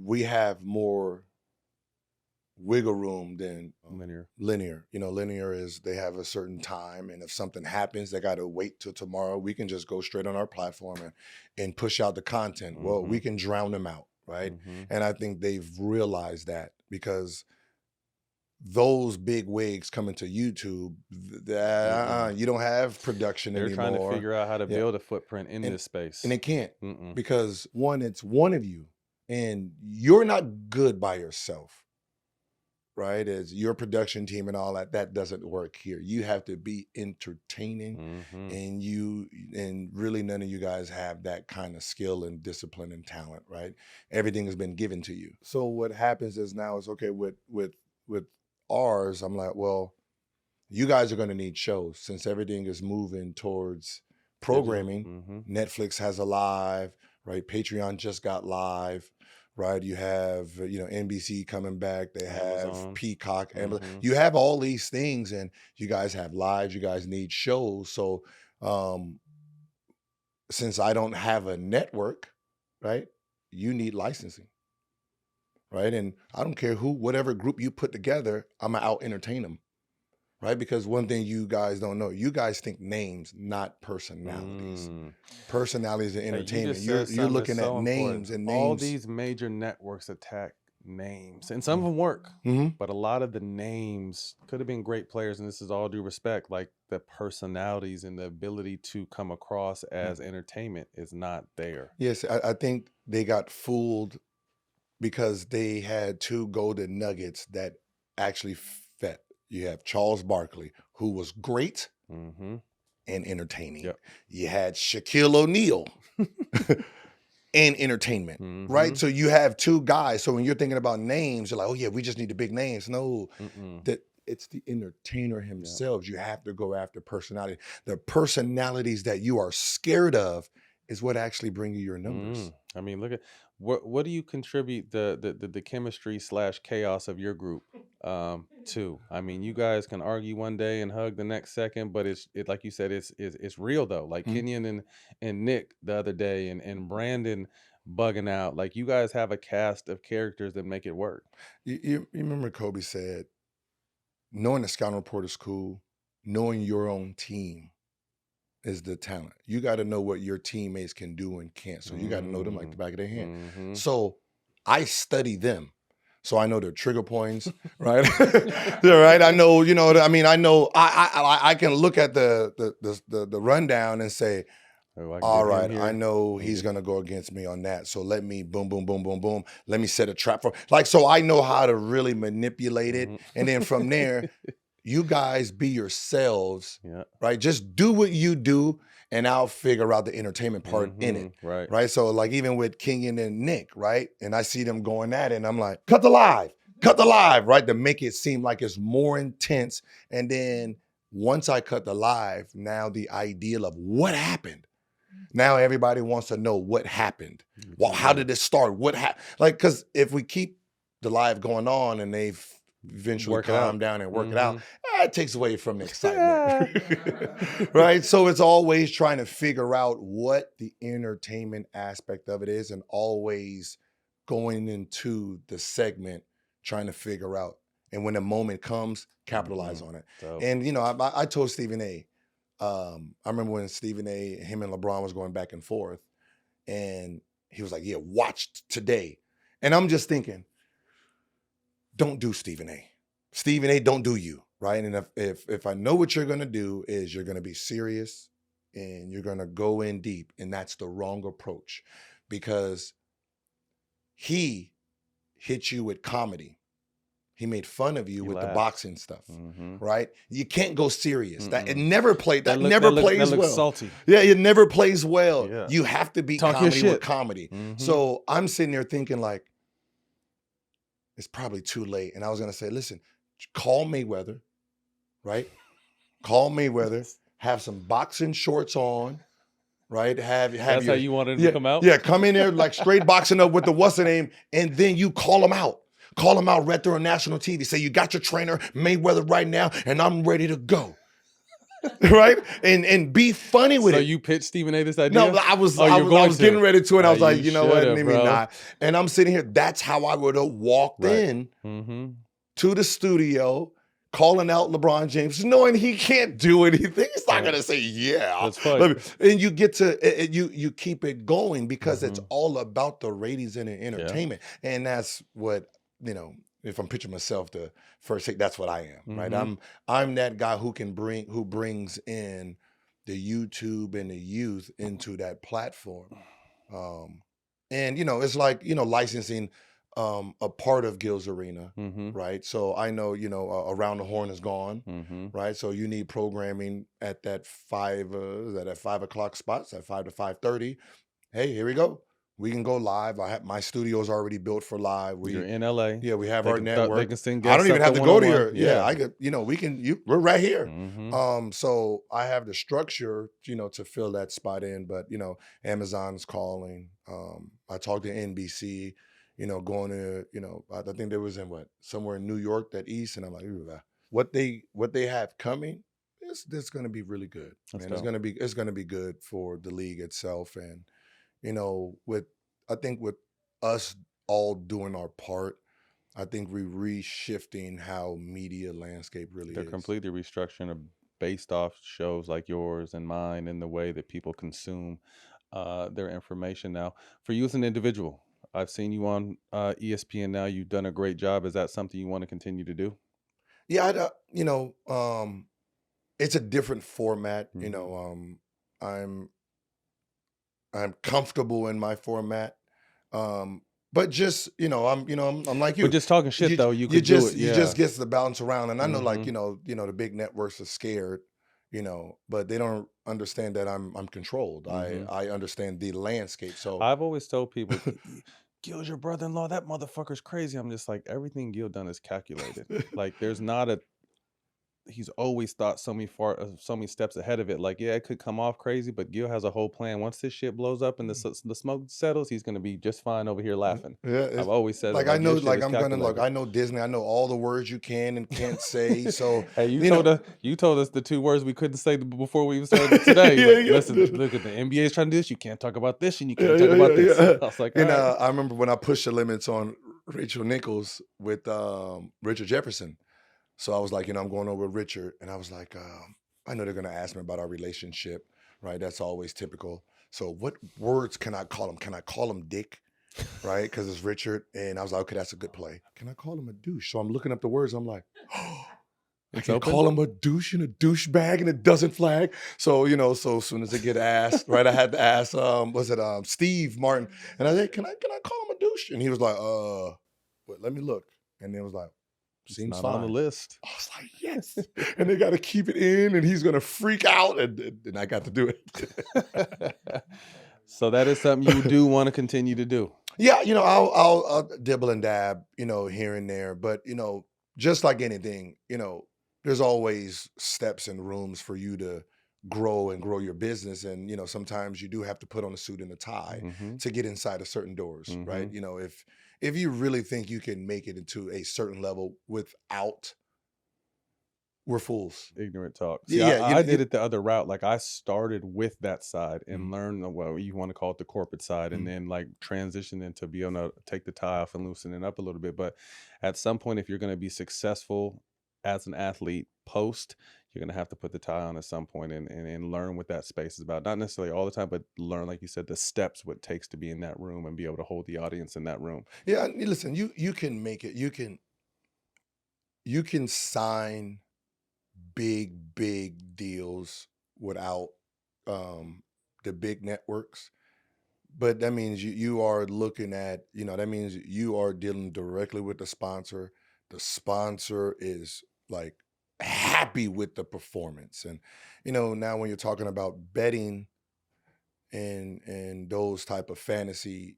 we have more wiggle room than linear. Linear is they have a certain time, and if something happens, they got to wait till tomorrow. We can just go straight on our platform and push out the content. Well, we can drown them out, right? And I think they've realized that, because those big wigs coming to YouTube, you don't have production They're anymore. They're trying to figure out how to build a footprint in this space. And they can't, because one, it's one of you, and you're not good by yourself. right, as your production team and all that, that doesn't work here. You have to be entertaining, and really none of you guys have that kind of skill and discipline and talent, right? Everything has been given to you. So what happens is now it's okay with ours. I'm like, well, you guys are going to need shows since everything is moving towards programming. Netflix has a live, right? Patreon just got live. Right, you have NBC coming back. They have Amazon. Peacock. You have all these things, and you guys have lives. You guys need shows. So, since I don't have a network, right, you need licensing, right? And I don't care whatever group you put together, I'm gonna out entertain them, right? Because one thing you guys don't know, you guys think names, not personalities. Personalities and entertainment. You're looking at names and names. All these major networks attack names, and some of them work, but a lot of the names could have been great players, and this is all due respect, like the personalities and the ability to come across as entertainment is not there. Yes, I think they got fooled because they had two golden nuggets that actually fit. You have Charles Barkley, who was great and entertaining. You had Shaquille O'Neal and entertainment, right? So you have two guys. So when you're thinking about names, you're like, oh yeah, we just need the big names. No, that it's the entertainer himself. You have to go after personality. The personalities that you are scared of is what actually bring you your numbers. I mean, look at what do you contribute the chemistry / chaos of your group to? I mean, you guys can argue one day and hug the next second, but it's like you said, it's real though. Like Kenyon and Nick the other day, and Brandon bugging out. Like, you guys have a cast of characters that make it work. You remember Kobe said, knowing the scouting report is cool, knowing your own team is the talent. You got to know what your teammates can do and can't. So you got to know them like the back of their hand. So I study them. So I know their trigger points, right? Right. I know, I know I can look at the rundown and say, all right, I know he's going to go against me on that. So let me boom, boom, boom, boom, boom. Let me set a trap for, so I know how to really manipulate it. And then from there, you guys be yourselves, right? Just do what you do, and I'll figure out the entertainment part in it, right? So like even with Kenyon and Nick, right? And I see them going at it, and I'm like, cut the live, right? To make it seem like it's more intense. And then once I cut the live, now the ideal of what happened. Now everybody wants to know what happened. Well, how did it start? What happened? Like, because if we keep the live going on and they've eventually calm down and work it out, it takes away from the excitement, right? So it's always trying to figure out what the entertainment aspect of it is, and always going into the segment trying to figure out, and when the moment comes, capitalize on it. And I told Stephen A, I remember when Stephen A, him and LeBron was going back and forth, and he was like, yeah, watch today. And I'm just thinking, don't do Stephen A. Stephen A, don't do you, right? And if I know what you're going to do is you're going to be serious and you're going to go in deep, and that's the wrong approach, because he hit you with comedy. He made fun of you with the boxing stuff, right? You can't go serious. It never played. That never plays well. Salty. Yeah, it never plays well. Yeah. You have to be comedy with comedy. So I'm sitting there thinking like, it's probably too late. And I was going to say, listen, call Mayweather, right? Call Mayweather, have some boxing shorts on, right? That's how you wanted him to come out? Yeah, come in there like straight boxing up with the what's the name, and then you call him out. Call him out right there on national TV. Say, you got your trainer, Mayweather, right now, and I'm ready to go. Right? And be funny with it. So you pitched Stephen A this idea? No, I was getting ready to, and I was like, you know what, maybe not. And I'm sitting here, that's how I would have walked in to the studio, calling out LeBron James, knowing he can't do anything. He's not gonna say, yeah. That's fine. And you get to, you keep it going, because it's all about the ratings and the entertainment. And that's what, if I'm pitching myself to first take, that's what I am, right? I'm that guy who brings in the YouTube and the youth into that platform. And it's like, licensing a part of Gil's Arena, Mm-hmm. right? So I know, Around the Horn is gone, Mm-hmm. right? So you need programming at that 5 o'clock spots, at 5 to 5:30. Hey, here we go. We can go live. I have my studio's already built for live. You're in LA. We have They our can network. they can send I don't guests even up have to go to your. one-on-one. Yeah, I could. We're right here. Mm-hmm. So I have the structure, to fill that spot in. But Amazon's calling. I talked to NBC. Going to. I think there was somewhere in New York, that East, and I'm like, ooh, what they have coming. It's going to be really good. That's And it's going to be good for the league itself. And I think with us all doing our part, I think we're reshifting how media landscape really They're is. completely restructuring it based off shows like yours and mine and the way that people consume their information now. For you as an individual, I've seen you on ESPN now. You've done a great job. Is that something you want to continue to do? Yeah, it's a different format. Mhm. I'm comfortable in my format. But just, I'm like you. But just talking shit though, you could just do it. you just gets the balance around. And I know, like, Mhm. the big networks are scared, but they don't understand that I'm controlled. Mhm. I understand the landscape. So I've always told people, Gil's your brother-in-law. That motherfucker's crazy. I'm just like, everything Gil done is calculated. Like, there's not a. He's always thought so many steps ahead of it. Like, yeah, it could come off crazy, but Gil has a whole plan. Once this shit blows up and the smoke settles, he's gonna be just fine over here laughing. yeah, I've always said it. like I Like, know, your shit like is I'm gonna look. calculated. I know Disney. I know all the words you can and can't say. So Hey, you know, you told us the two words we couldn't say before we even started today. Yeah, Like, yeah. listen, look at the NBA is trying to do this. You can't talk about this, and you Yeah, can't talk yeah, about yeah, this. yeah. I was like, And all right. I remember when I pushed the limits on Rachel Nichols with Richard Jefferson. So I was like, I'm going over with Richard, and I was like, I know they're gonna ask me about our relationship, right? That's always typical. So what words can I call him? Can I call him Dick? Right? Because it's Richard. And I was like, okay, that's a good play. Can I call him a douche? So I'm looking up the words. I'm like, I It's can open? call him a douche and a douchebag and it doesn't flag. So, so as soon as I get asked, right, I had to ask, Steve Martin. And I said, can I call him a douche? And he was like, but let me look. And it was like, It's seems not fine. on the list. I was like, yes. And they got to keep it in and he's going to freak out. And I got to do it. So that is something you do want to continue to do. Yeah, I'll dibble and dab, here and there. But, just like anything, there's always steps and rooms for you to grow your business. And, sometimes you do have to put on a suit and a tie Mhm. to get inside of certain doors, right? Mhm. If you really think you can make it into a certain level without, we're fools. Ignorant talk. See, Yeah, I did it the other route. Like, I started with that side and learned what you want to call it, the corporate side, and then like transition into be able to take the tie off and loosen it up a little bit. But at some point, if you're going to be successful as an athlete post, you're going to have to put the tie on at some point and learn what that space is about. Not necessarily all the time, but learn, like you said, the steps, what it takes to be in that room and be able to hold the audience in that room. Yeah, listen, you can make it. You can sign big deals without the big networks. But that means you are looking at, that means you are dealing directly with the sponsor. The sponsor is like happy with the performance. And, now when you're talking about betting and those type of fantasy,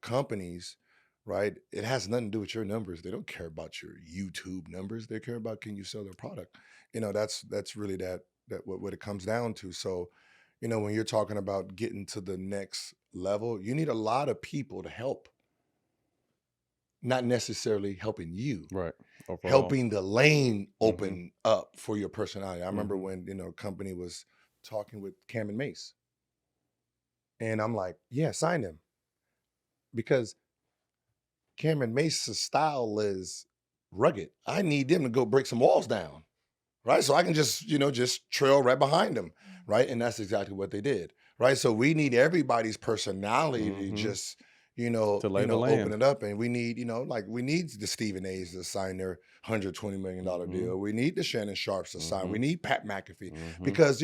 companies, right? It has nothing to do with your numbers. They don't care about your YouTube numbers. They care about, can you sell their product? That's really that what it comes down to. So, when you're talking about getting to the next level, you need a lot of people to help. Not necessarily helping you, Right. Overall. helping the lane open up for your personality. I remember when, company was talking with Cam and Mace. And I'm like, yeah, sign him. Because Cameron Mace's style is rugged. I need them to go break some walls down, right? So I can just trail right behind them, right? And that's exactly what they did, right? So we need everybody's personality to just, To lay the open land. it up. And we need, we need the Stephen A's to sign their $120 million deal. We need the Shannon Sharps to sign. We need Pat McAfee because,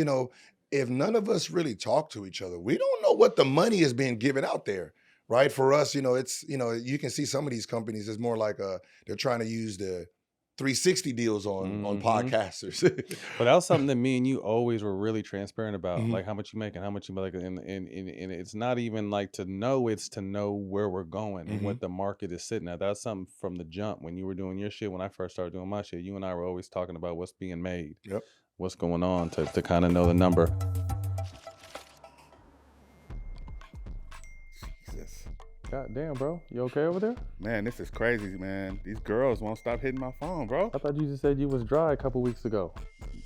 if none of us really talk to each other, we don't know what the money is being given out there. right? For us, it's, you can see some of these companies, it's more like they're trying to use the 360 deals on podcasters. But that was something that me and you always were really transparent about, Mhm. like how much you make and how much you make, and it's not even like to know, it's to know where we're going and what the market is sitting at. That's something from the jump when you were doing your shit. When I first started doing my shit, you and I were always talking about what's being made, Yep. what's going on to kind of know the number. Jesus. God damn, bro, you okay over there? Man, this is crazy, man. These girls won't stop hitting my phone, bro. I thought you just said you was dry a couple weeks ago.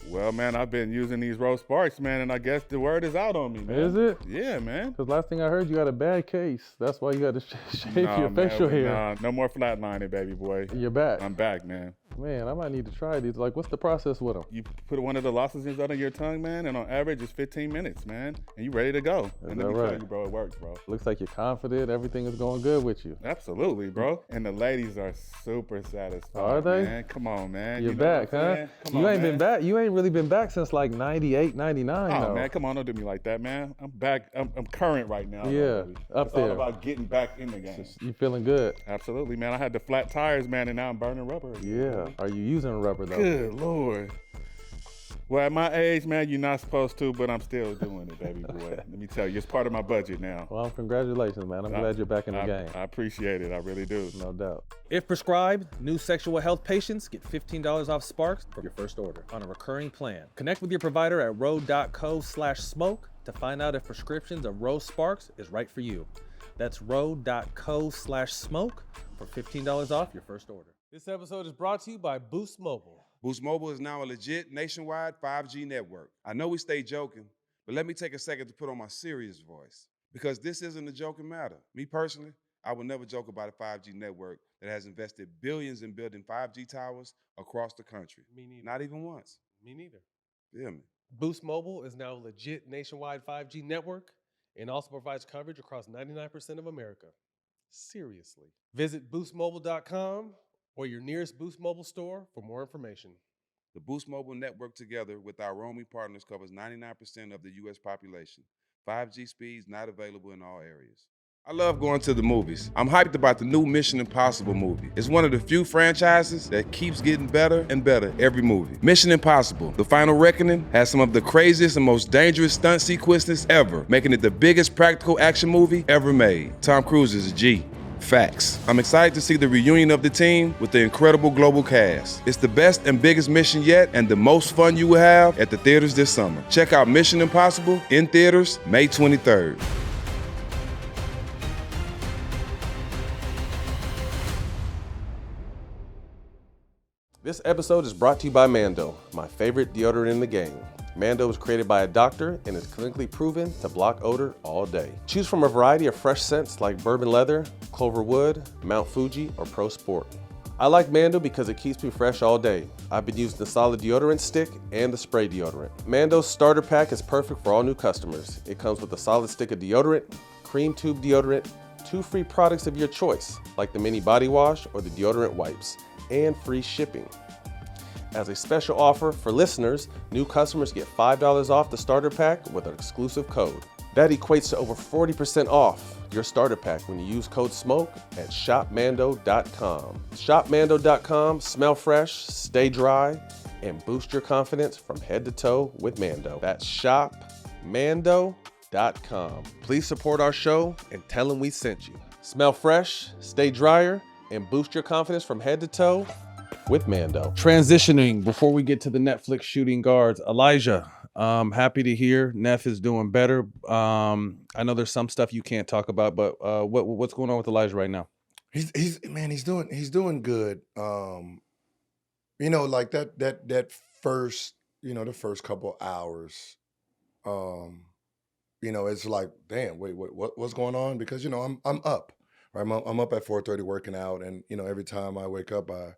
Well, man, I've been using these Rose Sparks, man, and I guess the word is out on me, man. Is it? Yeah, man. Because last thing I heard, you had a bad case. That's why you got to shave your facial hair. Nah, no more flatlining, baby boy. You're back. I'm back, man. Man, I might need to try these. Like, what's the process with them? You put one of the lozenges under your tongue, man, and on average, it's 15 minutes, man, and you ready to go. And let me tell you, bro, it works, bro. Looks like you're confident. Everything is going good with you. Absolutely, bro. And the ladies are super satisfied. Are they? Man. Come on, man. You're You know back, what I'm huh? saying? Come You on, ain't man. been back. You ain't really been back since like 98, 99, Oh, though. man, come on, don't do me like that, man. I'm back. I'm current right now. Yeah, baby. up it's there. all about getting back in the game. You feeling good? Absolutely, man. I had the flat tires, man, and now I'm burning rubber. Yeah. Are you using rubber, though? Good Lord. Well, at my age, man, you're not supposed to, but I'm still doing it, baby boy. Let me tell you, it's part of my budget now. Well, congratulations, man. I'm glad you're back in the game. I appreciate it. I really do. No doubt. If prescribed, new sexual health patients get $15 off Sparks for your first order on a recurring plan. Connect with your provider at ro.co/smoke to find out if prescriptions of Rose Sparks is right for you. That's ro.co/smoke for $15 off your first order. This episode is brought to you by Boost Mobile. Boost Mobile is now a legit nationwide 5G network. I know we stay joking, but let me take a second to put on my serious voice. Because this isn't a joking matter. Me personally, I would never joke about a 5G network that has invested billions in building 5G towers across the country. Me neither. Not even once. Me neither. Feel me? Boost Mobile is now a legit nationwide 5G network and also provides coverage across 99% of America. Seriously. Visit boostmobile.com or your nearest Boost Mobile store for more information. The Boost Mobile network together with our roaming partners covers 99% of the U.S. population. 5G speeds not available in all areas. I love going to the movies. I'm hyped about the new Mission Impossible movie. It's one of the few franchises that keeps getting better and better every movie. Mission Impossible, The Final Reckoning, has some of the craziest and most dangerous stunt sequences ever, making it the biggest practical action movie ever made. Tom Cruise is a G. Facts. I'm excited to see the reunion of the team with the incredible global cast. It's the best and biggest mission yet and the most fun you will have at the theaters this summer. Check out Mission Impossible in theaters May 23rd. This episode is brought to you by Mando, my favorite deodorant in the game. Mando was created by a doctor and is clinically proven to block odor all day. Choose from a variety of fresh scents like bourbon leather, clover wood, Mount Fuji, or Pro Sport. I like Mando because it keeps me fresh all day. I've been using the solid deodorant stick and the spray deodorant. Mando's starter pack is perfect for all new customers. It comes with a solid stick of deodorant, cream tube deodorant, 2 free products of your choice, like the mini body wash or the deodorant wipes, and free shipping. As a special offer for listeners, new customers get $5 off the starter pack with an exclusive code. That equates to over 40% off your starter pack when you use code SMOKE at shopmando.com. Shopmando.com, smell fresh, stay dry, and boost your confidence from head to toe with Mando. That's shopmando.com. Please support our show and tell them we sent you. Smell fresh, stay drier, and boost your confidence from head to toe with Mando. Transitioning before we get to the Netflix shooting guards, Alijah, happy to hear Neff is doing better. I know there's some stuff you can't talk about, but what's going on with Alijah right now? He's doing good. Like that first, the first couple hours, it's like, damn, wait, what's going on? Because I'm up, right? I'm up at 4:30 working out, and every time I wake up, I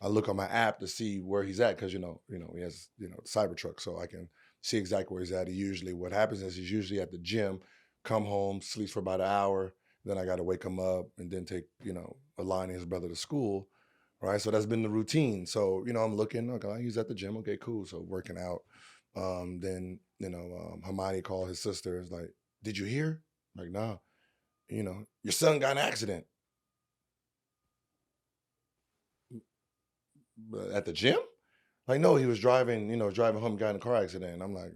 look on my app to see where he's at, because he has the Cybertruck, so I can see exactly where he's at. What happens is he's usually at the gym, come home, sleeps for about an hour, then I got to wake him up and then take Alani and his brother to school, right? So that's been the routine. So I'm looking, okay, he's at the gym, okay, cool. So working out, then Hermione called his sister. It's like, did you hear? I'm like, nah. your son got in an accident. At the gym? Like, no, he was driving home, got in a car accident. I'm like,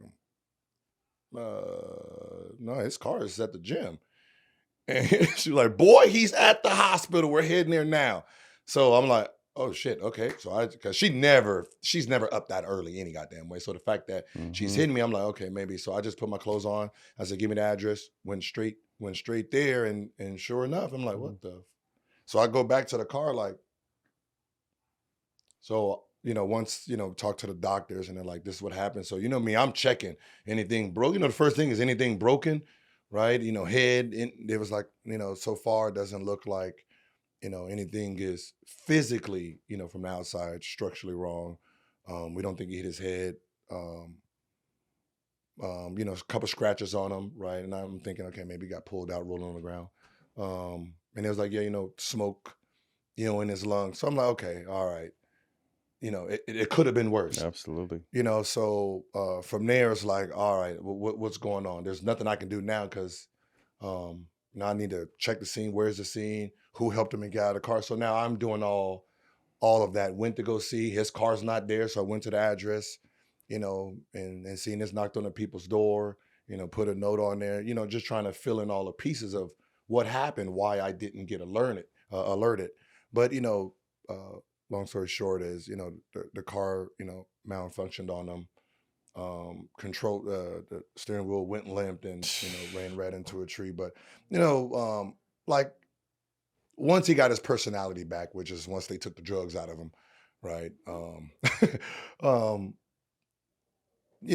no, his car is at the gym. And she's like, boy, he's at the hospital. We're heading there now. So I'm like, oh shit, okay. So because she's never up that early any goddamn way. So the fact that she's hitting me, I'm like, okay, maybe. So I just put my clothes on. I said, give me the address. Went straight there, and sure enough, I'm like, what the? So I go back to the car, like, so once talk to the doctors, and they're like, this is what happened. So me, I'm checking anything broken. The first thing is anything broken, right? Head. It was like so far it doesn't look like anything is physically from the outside structurally wrong. We don't think he hit his head. A couple scratches on him, right? And I'm thinking, okay, maybe he got pulled out, rolling on the ground. And it was like, yeah, smoke, in his lungs. So I'm like, okay, all right. It could have been worse. Absolutely. So from there, it's like, all right, what's going on? There's nothing I can do now because now I need to check the scene. Where's the scene? Who helped him and get out of the car? So now I'm doing all of that. Went to go see. His car's not there, so I went to the address, and seeing this, knocked on the people's door, put a note on there, just trying to fill in all the pieces of what happened, why I didn't get alerted. But, long story short is, the car, malfunctioned on them. The steering wheel went limp and, ran right into a tree. But, like once he got his personality back, which is once they took the drugs out of him, right?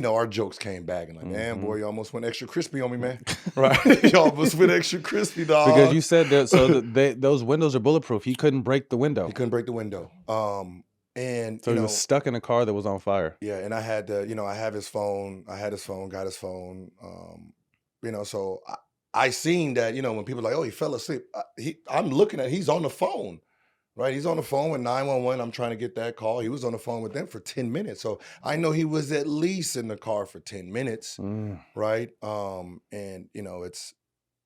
Our jokes came back and like, man, boy, you almost went extra crispy on me, man. Right? You almost went extra crispy, dog. Because you said that, so those windows are bulletproof. He couldn't break the window. He couldn't break the window. And so he was stuck in a car that was on fire. Yeah, and I had to, I have his phone. I had his phone, got his phone. So I seen that, when people are like, oh, he fell asleep. I'm looking at, he's on the phone. Right, he's on the phone with 911. I'm trying to get that call. He was on the phone with them for 10 minutes. So I know he was at least in the car for 10 minutes, right? And, it's,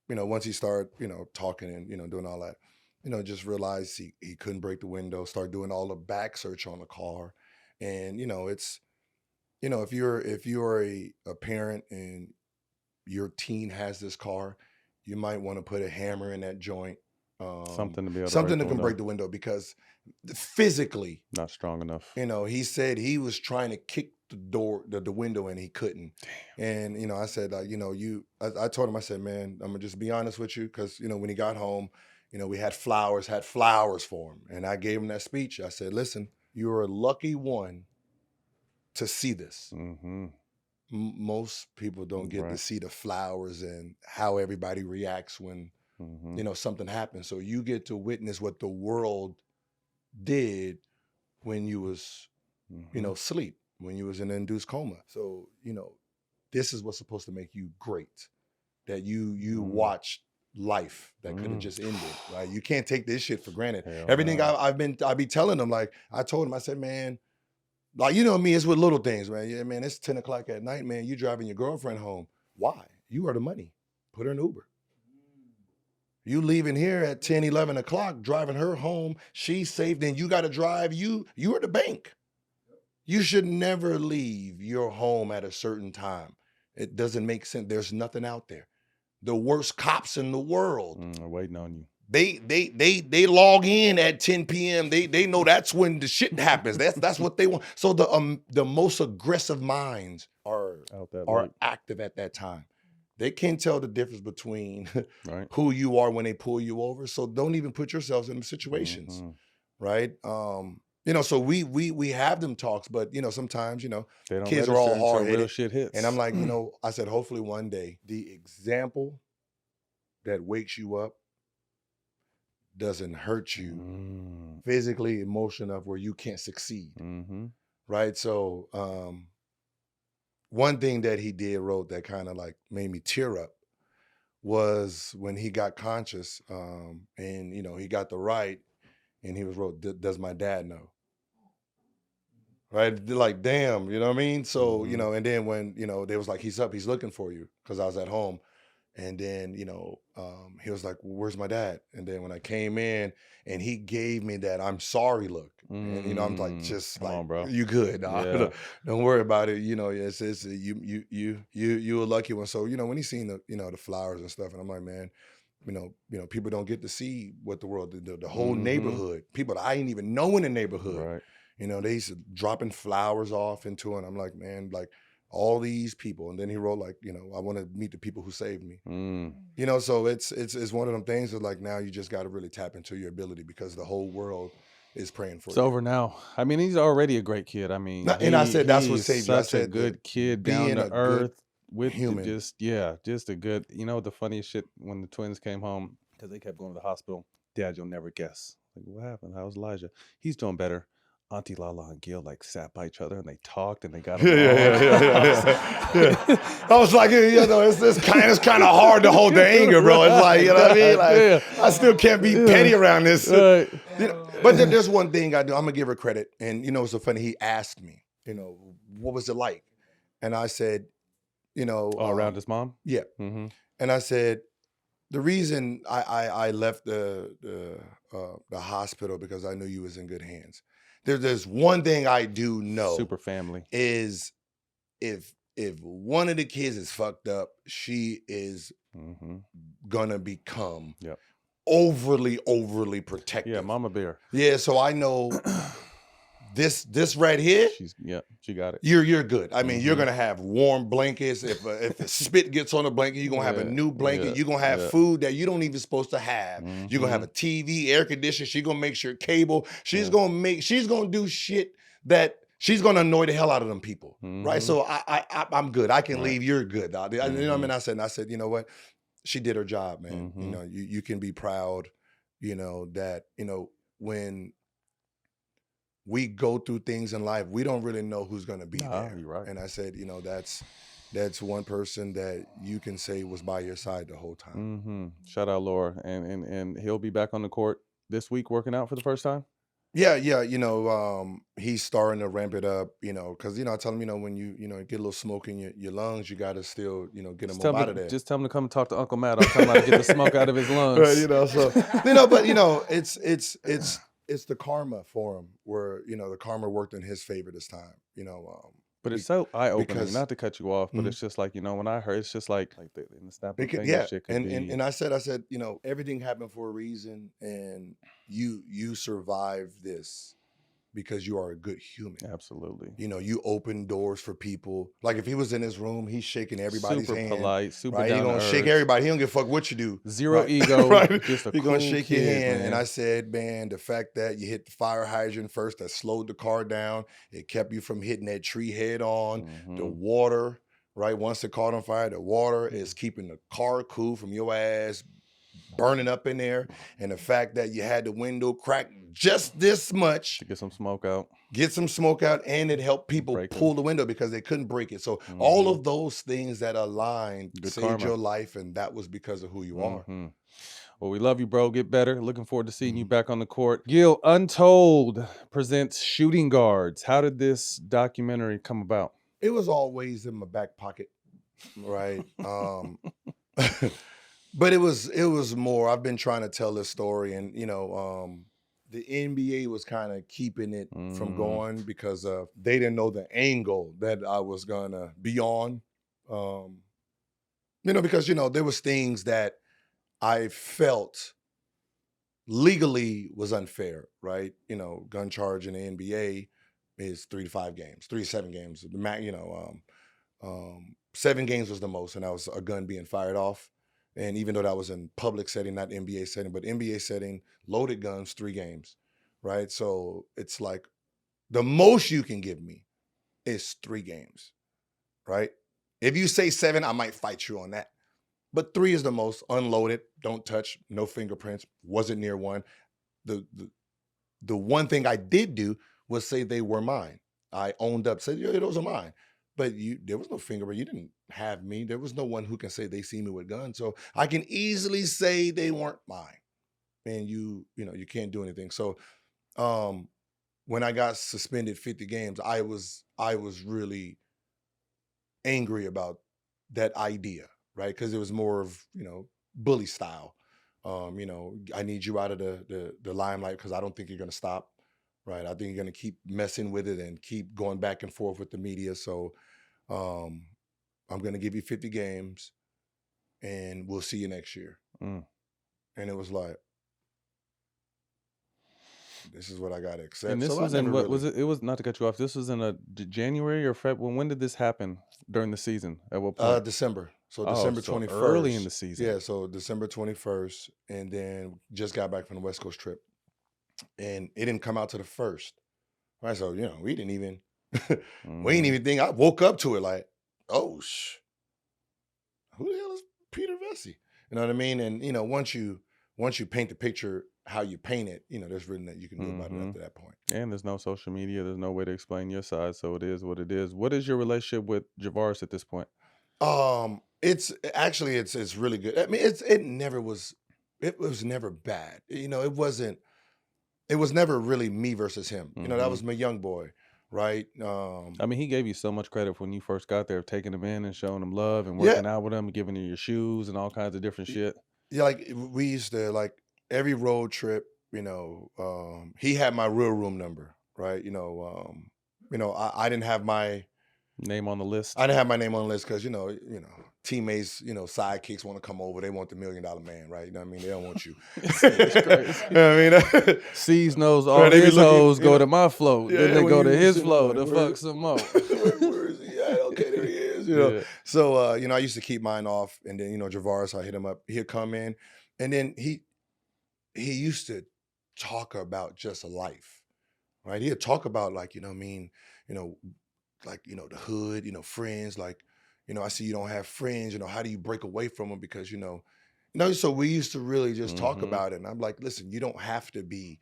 once he started, talking and, doing all that, just realized he couldn't break the window, start doing all the back search on the car. And, it's, if you're a parent and your teen has this car, you might want to put a hammer in that joint. Something to be able something that can break the window, because physically not strong enough. He said he was trying to kick the door, the window, and he couldn't. Damn. And I said, I told him, I said, man, I'm gonna just be honest with you, because when he got home, we had flowers for him, and I gave him that speech. I said, listen, you're a lucky one to see this. Most people don't get to see the flowers and how everybody reacts when something happens. So you get to witness what the world did when you was, sleep, when you was in an induced coma. So, this is what's supposed to make you great, that you watched life that could have just ended, right? You can't take this shit for granted. Everything I be telling them, like I told him, I said, man, like, me, it's with little things, man. Yeah, man, it's 10 o'clock at night, man. You driving your girlfriend home. Why? You are the money. Put her in Uber. You leaving here at 10, 11 o'clock, driving her home. She's safe. Then you got to drive. You are the bank. You should never leave your home at a certain time. It doesn't make sense. There's nothing out there. The worst cops in the world are waiting on you. They log in at 10 p.m. They know that's when the shit happens. That's what they want. So the most aggressive minds are active at that time. They can't tell the difference between who you are when they pull you over. So don't even put yourselves in them situations, right? So we have them talks, but sometimes kids are all hard headed. Shit hits. And I'm like, I said, hopefully one day the example that wakes you up doesn't hurt you physically, emotionally enough where you can't succeed, right? So one thing that he wrote that kind of like made me tear up was when he got conscious, and he got the right, and he wrote, does my dad know? Right? Like, damn, you know what I mean? So, and then when, they was like, he's up, he's looking for you, because I was at home. And then, he was like, well, where's my dad? And then when I came in and he gave me that I'm sorry look. And, I'm like, just Come like, on, bro. you good. Yeah. Don't worry about it. It's you a lucky one. So, when he seen the flowers and stuff, and I'm like, man, people don't get to see what the world, the whole neighborhood, people that I didn't even know in the neighborhood, Right. they used to dropping flowers off into it. And I'm like, man, like all these people. And then he wrote like, I want to meet the people who saved me. So it's one of them things that like now you just got to really tap into your ability because the whole world is praying for you. It's over now. I mean, he's already a great kid. I mean, I said that's what he's saved you. I such said a good kid, being down a to good earth, with human. just a good. The funniest shit when the twins came home because they kept going to the hospital. Dad, you'll never guess. Like, what happened? How's Elijah? He's doing better. Auntie Lala and Gil like sat by each other and they talked and they got along. Yeah. I was like, it's kind of hard to hold the anger, bro. It's like, you know what I mean? Like, I still can't be petty around this. Right. But there's one thing I do. I'm gonna give her credit. And it's so funny. He asked me, what was it like? And I said, around his mom. Yeah. Mm-hmm. And I said, the reason I left the hospital because I knew you was in good hands. There's one thing I do know. Super family. Is if one of the kids is fucked up, she is gonna become overly protective. Yeah, Mama Bear. Yeah, so I know this right here. She got it. You're good. I mean, you're gonna have warm blankets. If the spit gets on the blanket, you're gonna have a new blanket. You're gonna have food that you don't even supposed to have. You're gonna have a TV, air conditioner. She's gonna make sure cable. She's gonna do shit that she's gonna annoy the hell out of them people, right? So I'm good. I can leave. You're good, dog. You know what I mean? I said, you know what? She did her job, man. You can be proud. That when we go through things in life, we don't really know who's going to be there. You're right. And I said, that's one person that you can say was by your side the whole time. Shout out Laura, and he'll be back on the court this week working out for the first time. Yeah. He's starting to ramp it up. Because I tell him, when you get a little smoke in your lungs, you got to still get him out of there. Just tell him to come talk to Uncle Matt. I'll tell him how to get the smoke out of his lungs. Right, so but it's the karma for him where, the karma worked in his favor this time, But it's so eye-opening, because- not to cut you off, but it's just like, when I heard, it's just like in the snap of fingers, yeah. shit could be. And I said, everything happened for a reason, and you survived this because you are a good human. Absolutely. You open doors for people. Like if he was in his room, he's shaking everybody's hand. Super polite, super right? down He to gonna earth. shake everybody. He don't give a fuck what you do. Zero right? ego. Right? Just a He cool gonna shake your kid, hand. man. And I said, man, the fact that you hit the fire hydrant first, that slowed the car down. It kept you from hitting that tree head on. The water, right? Once it caught on fire, the water is keeping the car cool from your ass burning up in there. And the fact that you had the window cracked just this much to get some smoke out. Get some smoke out, and it helped people pull the window because they couldn't break it. So all of those things that aligned saved your life, and that was because of who you are. Well, we love you, bro. Get better. Looking forward to seeing you back on the court. Gil, Untold presents Shooting Guards. How did this documentary come about? It was always in my back pocket, right? But it was more. I've been trying to tell this story, and the NBA was kind of keeping it from going because they didn't know the angle that I was gonna be on. Because there was things that I felt legally was unfair, right? Gun charge in the NBA is 3 to 5 games, 3 to 7 games. 7 games was the most, and that was a gun being fired off. And even though that was in public setting, not NBA setting, but NBA setting, loaded guns, 3 games, right? So it's like the most you can give me is 3 games, right? If you say 7, I might fight you on that. But 3 is the most. Unloaded, don't touch, no fingerprints, wasn't near one. The one thing I did do was say they were mine. I owned up, said, yeah, those are mine. But there was no fingerprint. You didn't have me. There was no one who can say they see me with guns. So I can easily say they weren't mine. And you can't do anything. So when I got suspended 50 games, I was really angry about that idea, right? Because it was more of, bully style. I need you out of the limelight because I don't think you're going to stop, right? I think you're going to keep messing with it and keep going back and forth with the media. So I'm going to give you 50 games and we'll see you next year. And it was like, this is what I got to accept. And this was in what was it? It was, not to cut you off. This was in a January or February. When did this happen during the season? At what point? December. So December 21st. Early in the season. Yeah. So December 21st, and then just got back from the West Coast trip, and it didn't come out to the first. Right. So we didn't even we didn't even think. I woke up to it like, oh who the hell is Peter Vesey? You know what I mean? And once you paint the picture how you paint it, there's really nothing you can do about it after that point. And there's no social media. There's no way to explain your side. So it is what it is. What is your relationship with Javaris at this point? It's actually, it's really good. I mean, it was never bad. It was never really me versus him. That was my young boy. Right. I mean, he gave you so much credit when you first got there, taking him in and showing him love and working out with him, and giving you your shoes and all kinds of different shit. Yeah. Like we used to, like, every road trip, he had my real room number, right? I didn't have my name on the list. I didn't have my name on the list because, teammates, sidekicks want to come over. They want the $1 million man, right? You know what I mean? They don't want you. It's crazy. You know what I mean? C's knows all his hoes go to my float. Then they go to his float to fuck some more. Where is he at? Okay, there he is. Yeah. So, I used to keep mine off. And then, Javaris, I hit him up. He'd come in. And then he used to talk about just life, right? He'd talk about, like, the hood, friends, like, I see you don't have friends, how do you break away from them? Because, so we used to really just talk about it. And I'm like, listen, you don't have to be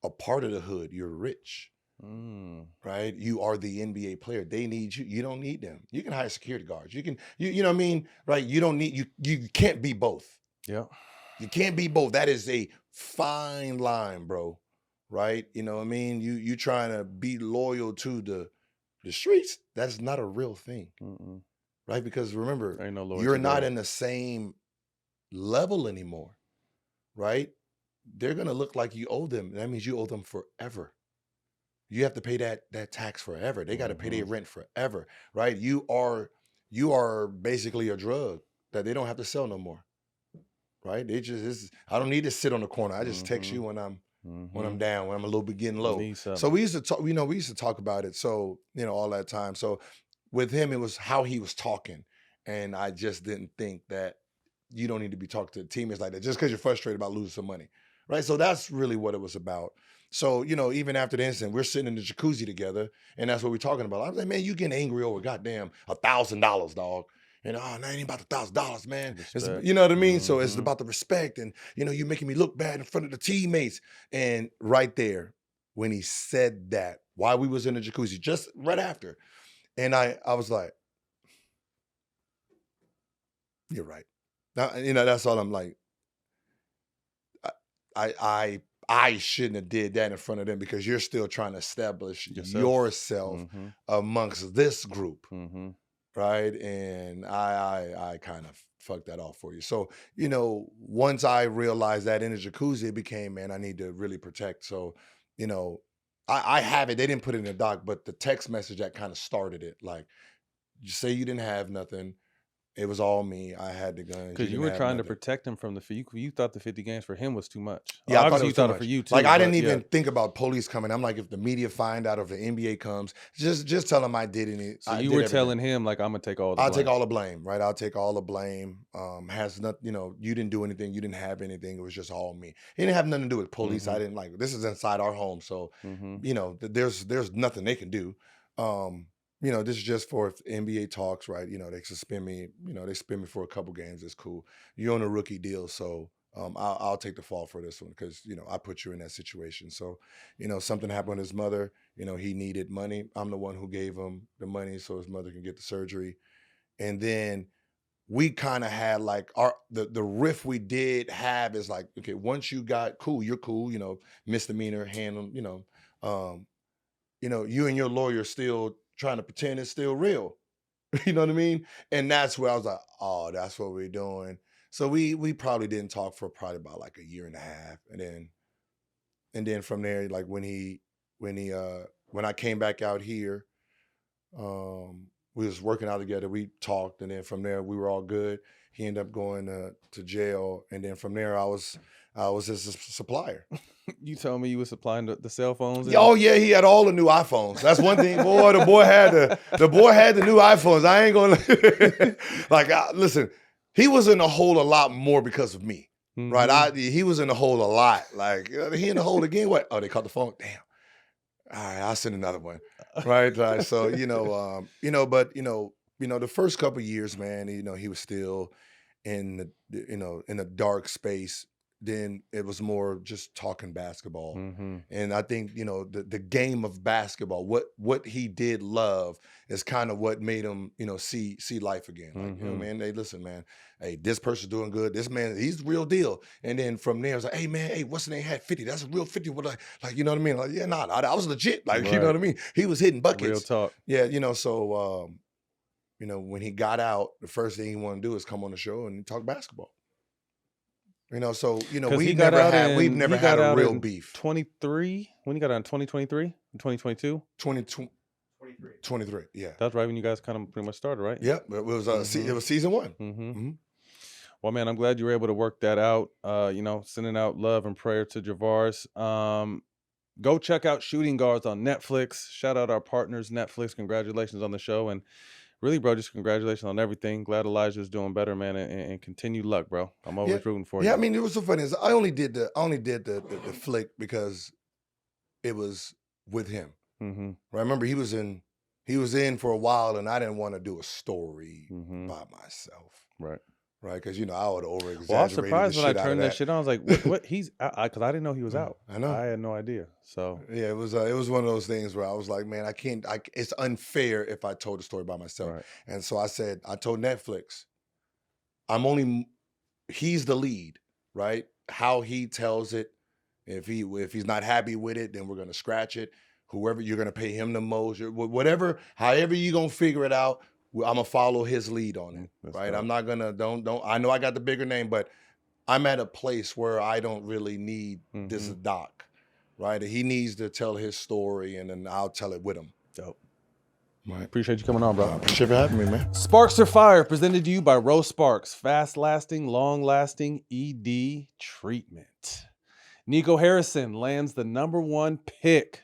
a part of the hood. You're rich, right? You are the NBA player. They need you. You don't need them. You can hire security guards. You can, you know what I mean? Right? You don't need, you can't be both. Yeah. You can't be both. That is a fine line, bro. Right? You know what I mean? You trying to be loyal to the streets. That's not a real thing. Right? Because remember, you're not in the same level anymore. Right? They're going to look like you owe them. That means you owe them forever. You have to pay that tax forever. They got to pay their rent forever. Right? You are basically a drug that they don't have to sell no more. Right? I don't need to sit on the corner. I just text you when I'm down, when I'm a little bit getting low. So we used to talk, we used to talk about it. So, all that time. So with him, it was how he was talking. And I just didn't think that you don't need to be talking to teammates like that just because you're frustrated about losing some money. Right? So that's really what it was about. So, even after the incident, we're sitting in the jacuzzi together and that's what we're talking about. I was like, man, you getting angry over goddamn $1,000, dog. And that ain't about the $1,000, man. You know what I mean? So it's about the respect, and you making me look bad in front of the teammates. And right there, when he said that, while we was in the jacuzzi, just right after, and I was like, "You're right." Now, that's all I'm like. I shouldn't have did that in front of them because you're still trying to establish yourself amongst this group. Right. And I kind of fucked that off for you. So, once I realized that in the jacuzzi, it became, man, I need to really protect. So, I have it. They didn't put it in the doc, but the text message that kind of started it. Like, you say you didn't have nothing. It was all me. I had the guns. Because you were trying to protect him from you thought the 50 games for him was too much. Yeah, obviously you thought it for you too. Like, I didn't even think about police coming. I'm like, if the media find out, if the NBA comes, just tell them I did it. So you were telling him, like, I'm gonna take all the blame. I'll take all the blame, right? I'll take all the blame. Has nothing, you didn't do anything. You didn't have anything. It was just all me. It didn't have nothing to do with police. I didn't this is inside our home. So, there's nothing they can do. This is just for if the NBA talks, right? They suspend me, they suspend me for a couple games. It's cool. You're on a rookie deal. So I'll take the fall for this one because, I put you in that situation. So, something happened with his mother. He needed money. I'm the one who gave him the money so his mother can get the surgery. And then we kind of had like the riff we did have is like, okay, once you got cool, you're cool, misdemeanor, handle, you and your lawyer still trying to pretend it's still real. You know what I mean? And that's where I was like, oh, that's what we're doing. So we probably didn't talk for probably about like a year and a half. And then from there, like when I came back out here, we was working out together, we talked, and then from there we were all good. He ended up going to jail, and then from there I was his supplier. You told me you were supplying the cell phones. Oh yeah, he had all the new iPhones. That's one thing, boy. The boy had the new iPhones. I ain't gonna listen. He was in the hole a lot more because of me, right? He was in the hole a lot. Like he in the hole again. What? Oh, they caught the phone. Damn. All right, I'll send another one. Right. So but the first couple of years, man, he was still in the dark space. Then it was more just talking basketball. And I think, the game of basketball, what he did love is kind of what made him, see life again. Like, man, hey, listen, man, hey, this person's doing good. This man, he's the real deal. And then from there, I was like, hey, man, hey, what's the name? Had 50. That's a real 50. What like, you know what I mean? Like, yeah, I was legit. Like, you know what I mean? He was hitting buckets. Real talk. Yeah, so, when he got out, the first thing he wanted to do is come on the show and talk basketball. So we've never had a real beef. 23 when he got out in 2023 and 2022. 23. Yeah, that's right when you guys kind of pretty much started, right? Yep, it was it was season 1. Well, man, I'm glad you were able to work that out. Sending out love and prayer to Javars. Go check out Shooting Guards on Netflix. Shout out our partners, Netflix. Congratulations on the show. And really, bro, just congratulations on everything. Glad Elijah's doing better, man, and continued luck, bro. I'm always rooting for you. Yeah, I mean, it was so funny. I only did the flick because it was with him. Right? I remember he was in for a while, and I didn't want to do a story by myself. Right. Right, because I would over-exaggerate. Well, I was surprised when I turned that shit on. I was like, "What? He's?" Because I didn't know he was out. I know. I had no idea. So yeah, it was one of those things where I was like, "Man, I can't. It's unfair if I told the story by myself." Right. And so I told Netflix, he's the lead, right? How he tells it, if he's not happy with it, then we're gonna scratch it. Whoever you're gonna pay him the most, whatever, however you gonna figure it out. I'm gonna follow his lead on it, right? Dope. I'm not gonna don't. I know I got the bigger name, but I'm at a place where I don't really need this doc, right? He needs to tell his story, and then I'll tell it with him. Dope. Right. Appreciate you coming on, bro. Appreciate you for having me, man. Sparks or Fire, presented to you by Rose Sparks. Fast-lasting, long-lasting ED treatment. Nico Harrison lands the #1 pick.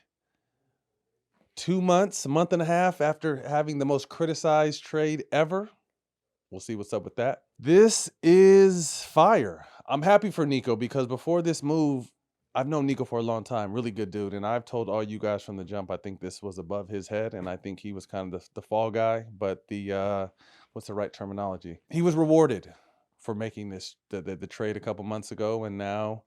2 months, a month and a half after having the most criticized trade ever. We'll see what's up with that. This is fire. I'm happy for Nico because before this move, I've known Nico for a long time. Really good dude. And I've told all you guys from the jump, I think this was above his head. And I think he was kind of the fall guy. But what's the right terminology? He was rewarded for making the trade a couple months ago. And now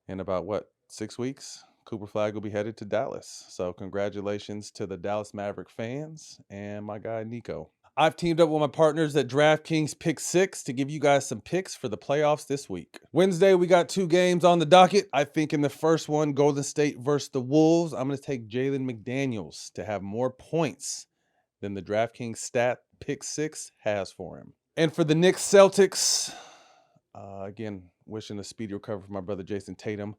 in about 6 weeks? Cooper Flagg will be headed to Dallas. So congratulations to the Dallas Maverick fans and my guy, Nico. I've teamed up with my partners at DraftKings Pick 6 to give you guys some picks for the playoffs this week. Wednesday, we got 2 games on the docket. I think in the first one, Golden State versus the Wolves, I'm going to take Jalen McDaniels to have more points than the DraftKings stat Pick 6 has for him. And for the Knicks Celtics, again, wishing a speedy recovery for my brother Jayson Tatum.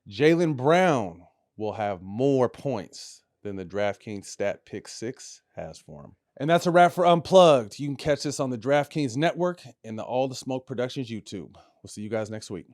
Jaylen Brown will have more points than the DraftKings stat Pick 6 has for him. And that's a wrap for Unplugged. You can catch this on the DraftKings Network and the All the Smoke Productions YouTube. We'll see you guys next week.